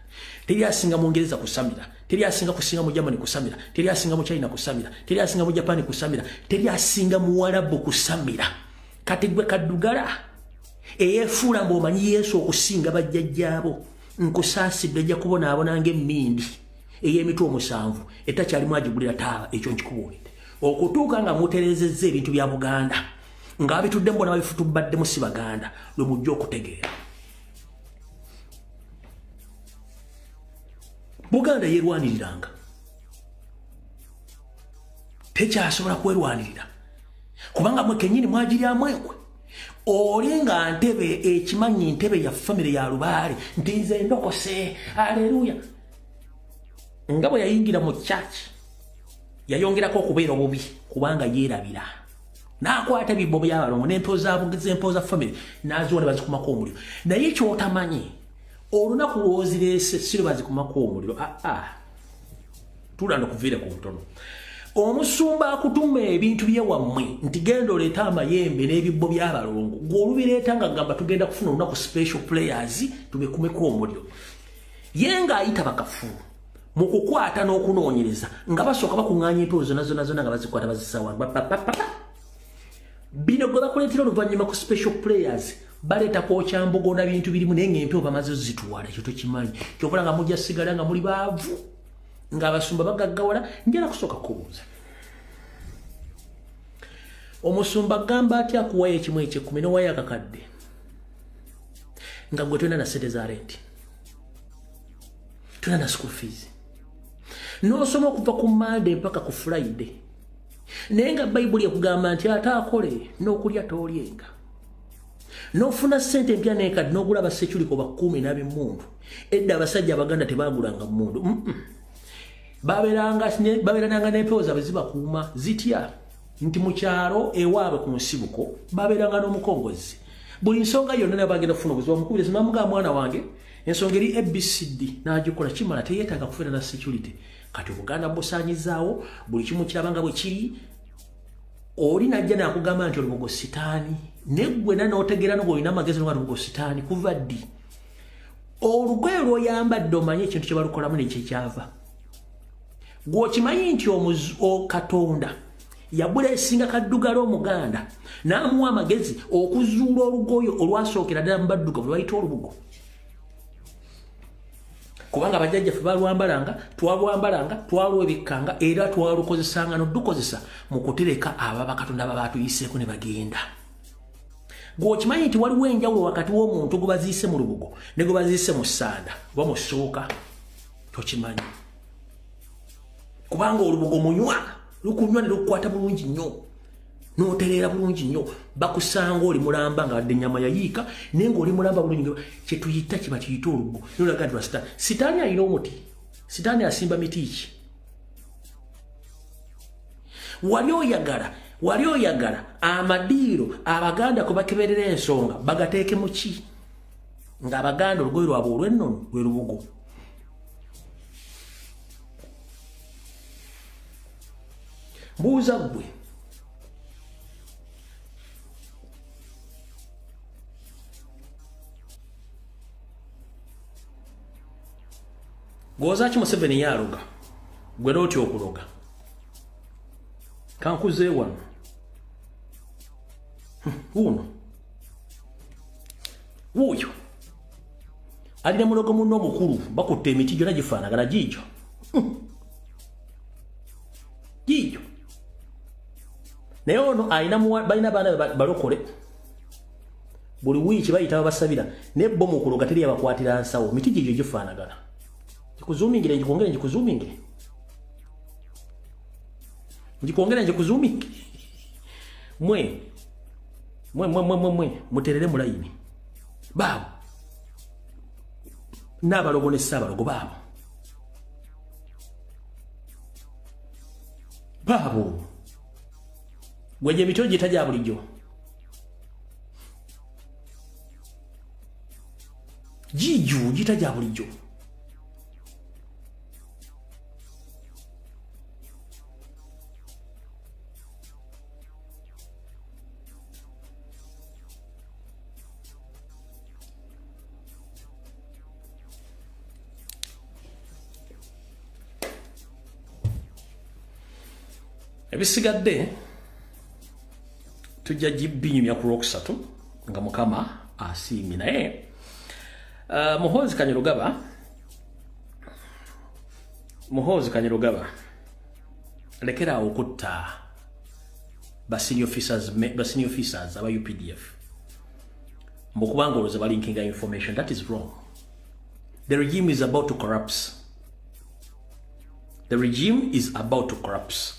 Teri asinga mu Ngereza kusamira, teri asinga kusinga mu Germany kusamira, teri asinga mu China kusamira, teri asinga mu Japan kusamira, teri asinga mu Warabu kusamira. Kati gwe kaddugala eyeefuula ng'omanyi Yesu okusinga bajjajjaabo nkusaasidde ejja kubonaabona ng'emmindi ey'emitwe 7 etakyalimu agigulira taaba ekyo nkikubuulidde. Okutuuka nga mutereezezza ebintu bya Buganda nga bitudde mbona babifutubaddemu si Baganda lwe mujja okutegeera. Buganda yerwaniriranga tekyasobola kwerwanirira kubanga mwe kenyini mwagiryamu ekwe olinga ntebe ekimanyi ntebe ya family ya Lubaale nti nze ndokose haleluya nga bwe yayingira mu church yayongerako okubeera obubi kubanga yeerabira n'akwata ebibbo by'abalongo n'empoza family n'aziwa ne bazikumako omuliro naye kyotamanyi olunaku lwozirese siro bazikumako omuliro tulanda kuviire ku butono omusumba akutuma ebintu byewammwe nti genda oleeta amayembe n'ebibbo by'abalongo ng'olubireeta nga gamba tugenda kufuna olunaku special players tubikumeko omuliro ye ng'ayita bakafu mu kukwata n'okunoonyereza nga basooka bakuŋŋaanya empewo zonna nga bazikwata bazisawa bino gwe bakuleetera oluvannyuma ku special players baleeta kwokyambogo na bintu birimu naye ng'empewo bamaze zitwala ekyo tokimanyi kyokola nga mujja sigala nga muli baavu ng'abasumba bagaggawala njala kusooka kubuuza omusumba gamba atya akuwayo ekimu ekyekumi n'owayo akakadde nga gwe tolina na sente za renti tolina na school fees n'osoma okuva ku Monday mpaka ku Friday naye nga bayibuli ekugamba nti ate akole n'okulya toolyenga n'ofuna sente empya n'ekadde n'ogula basekyuliko bakumi n'ab'emmundu edda abasajja abaganda tebaagulanga mmundu babeeranga n'empewo zaabwe zibakuuma zitya nti mu kyalo ewaabwe ku nsibuko babeeranga n'omukongozi buli nsonga yonna naye bagenda kufuna obuzibu bamukubiriza n'amugamba mwana wange ensonga eri ABCD n'agikola kimala teyeetaaga kufuna na security kati Buganda busaanyizaawo buli kimu kirabanga bwe kiri oli najja n'akugamba nti olubugo sitaani neggwe n'otegeera n'olina amagezi nga olubugo sitaani kuva ddi olugoye lw'oyambadde omanye ekintu kye balukolamu nekyekyava gw'okimanyi nti Katonda yabuleesinga kaddugala omuganda n'amuwa amagezi okuzuula olugoye olwasookera ddala mu baddugavu lwe bayita olubugo kubanga bajjajjaffe balwambalanga twalwebikkanga era twalukozesanga noddukozesa mu kutereka ababa Katonda baba batuyiseeko ne bagenda gw'okimanyi nti waliwo enjawulo wakati w'omuntu gwe baziise mu lubugo ne gwe baziise mu ssanda oba mu ssuuka tokimanyi kubanga olubugo munywa lukunywa ne lukukwata bulungi nnyo n'otereera bulungi nnyo bakusanga oli mulamba nga wadde ennyama yayiika naye ng'oli mulamba bulungi kyetuyita kiba kiyita olubugo nolaga nti lwa sitaani sitaani alina omuti sitaani asimba miti ki wali oyagala amadiiro abaganda kwe bakeberera ensonga bagateeke mu ki ng'abaganda olugoye lwabwe olw'ennono lwe lubugo mbuuza ggwe gwozaaki Museveni yaaloga gwe lootya okuloga kankuze wano uno wuuyo alina mulogo munno omukulu bakutta emiti gyonna gifaanagana giijo giijo naye ono balina baana balokole buli wiiki bayita babasabira naye bo mu kuloga teri abakwatira nsawo miti gigyo gifaanagana njikuzuumingire mwe muterere mu layini baabo n'abalogo ne saabalogo baabo gweje emitwe gitajja bulijjo giiju gitajja bulijjo ebisigadde tujja gibinyumya ku lwokusatu nga mukama asiimye naye muhoozi kanyerugaba lekeraawo okutta basenior officers aba UPDF mbukubanga olowooza balinkinga information. That is wrong. The regime is about to collapse The regime is about to collapse.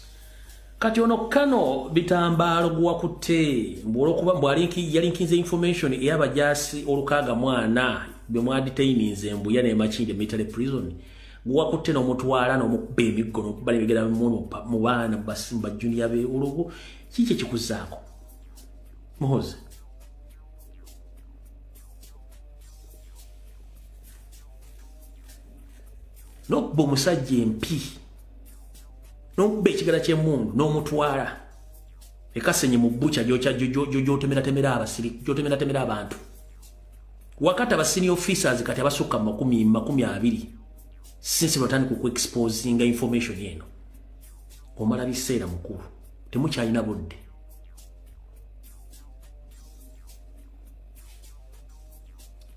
Kati ono kano bitambalo guwakutte mbolokuba mbwalinki yalinkinze information eyabajasi olukaga mwana bemwaditaininze mbuya ne machinde military prison guwakutte no mutwala no mukube emigono bali bigera mu bana basimba junior be ulugo kike kikuzaako muhoze no bo musajje mpi no be kigala kye mundu no mutwala ekasenye mu bucha jojo temera abasiri jotemera abantu wakati aba senior officers kati abasuka 20 since batani ku exposing information yeno omala biseera mukuru temukyalina budde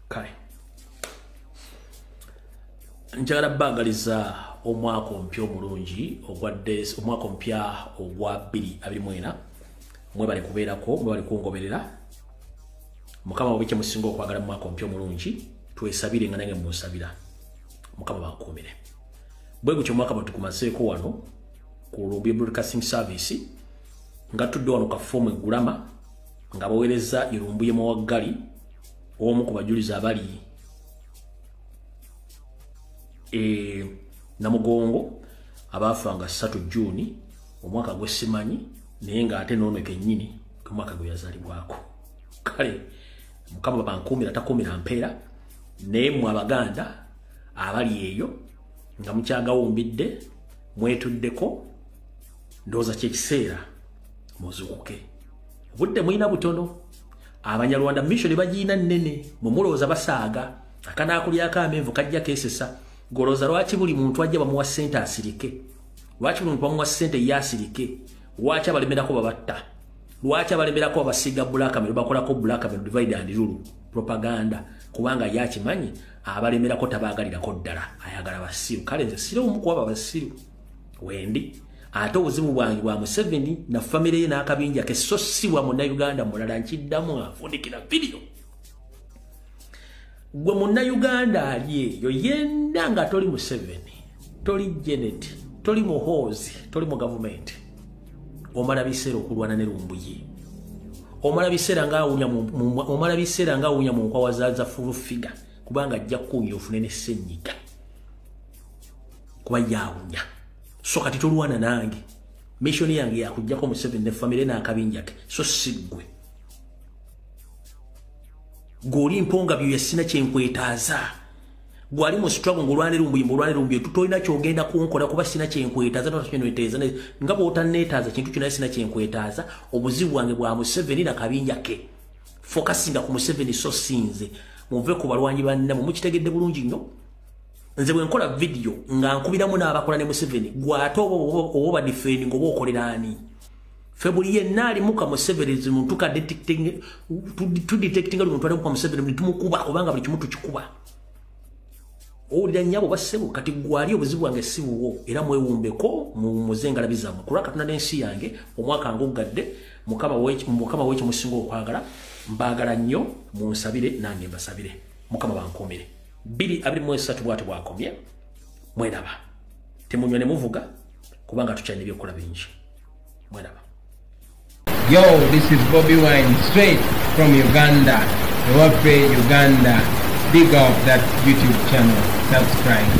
kale njagala bagaliza omwaka ompya omulungi ogwadde omwaka ompya ogwa 2024 mwebale kubeerako mwebale kungoberera mukama wabike musinga okwagala mu mwaka ompya omulungi twesabire nga nange musabira mukama bakumire bwe gutyo mwaka batukumaseeko wano ku Lumbuye Broadcasting Service nga tudde wano ka fomu egulama nga baweereza Lumbuye Mawaggali omu ku bajuliza abali Namugongo abafanga 3 Juni omwaka gwesimanyi naye nga ate nono kennyini ku mwaka gwe yazalibwako kale mukama bankumira takumira mpeera naye mu Abaganda abali eyo nga mukyagawumbidde mwetuddeko ndoza kyekiseera muzukuke obudde mwina butono Abanyarwanda mission bagiina nnene mumulooza basaaga akanaakulyako amenvu kajja kesesa goloza lwaki buli muntu ajja bamuwa sente asirike lwaki buli muntu bamuwa sente yasirike lwaki abalemerako babatta lwaki abalemerako abasiga black mail bakolako black mail divide and rule propaganda kubanga yakimanyi abalemerako tabagalirako ddala ayagala basiru kale nze sire omu kuba basiru wendi ate obuzibu bwange bwa Museveni na family ye n'akabinja ke so si wa muna Uganda mulala nkiddamu afundikira video gwe muna Uganda ali eyo yenda nga toli Museveni toli Janet toli Muhoozi toli mu government omala biseera okulwana ne Lumbuye omala biseera nga awunya mu nkwawa za full figure kubanga ajja kuunya ofune ne ssenyiga kuba yawunya so kati tolwana nange mission yange yakujjako Museveni ne family n'akabinja ke so siggwe goli mponga byo yasina kyenkwetaaza gwali mu struggle ngolwane Lumbuye tutolina kyogenda kunkola kuba sina kyenkwetaaza n'otakyenwetaaza nga bw'otanneetaaza kintu kyonna sina kyenkwetaaza obuzibu bwange bwa Museveni n'akabinja ke focusinga ku Museveni so sinze muve ku balwanyi banne mukitegedde bulungi nnyo nze bwe nkola video nga nkubiramu n'abakola ne Museveni gwate oba defending oba okolerani February yenali muka Museveni muntu ka detecting muntu ali muka Museveni tumukuba kubanga buli kimuntu kikuba owulira nyabo basebo kati gwali obuzibu wange sibuwo era mwewumbeko mu muzengala bizamu kulaka tuna n'ensi yange omwaka ngugadde mukama weche musingo okwagala mbagala nnyo munsabire nange mbasabire mukama bankomere 2023 bwatu bwakomye mweraba temunyone muvuga kubanga tukyalina ebyokola bingi mweraba. Yo, this is Bobi Wine straight from Uganda. Ewaffe Uganda. Big up that YouTube channel. Subscribe.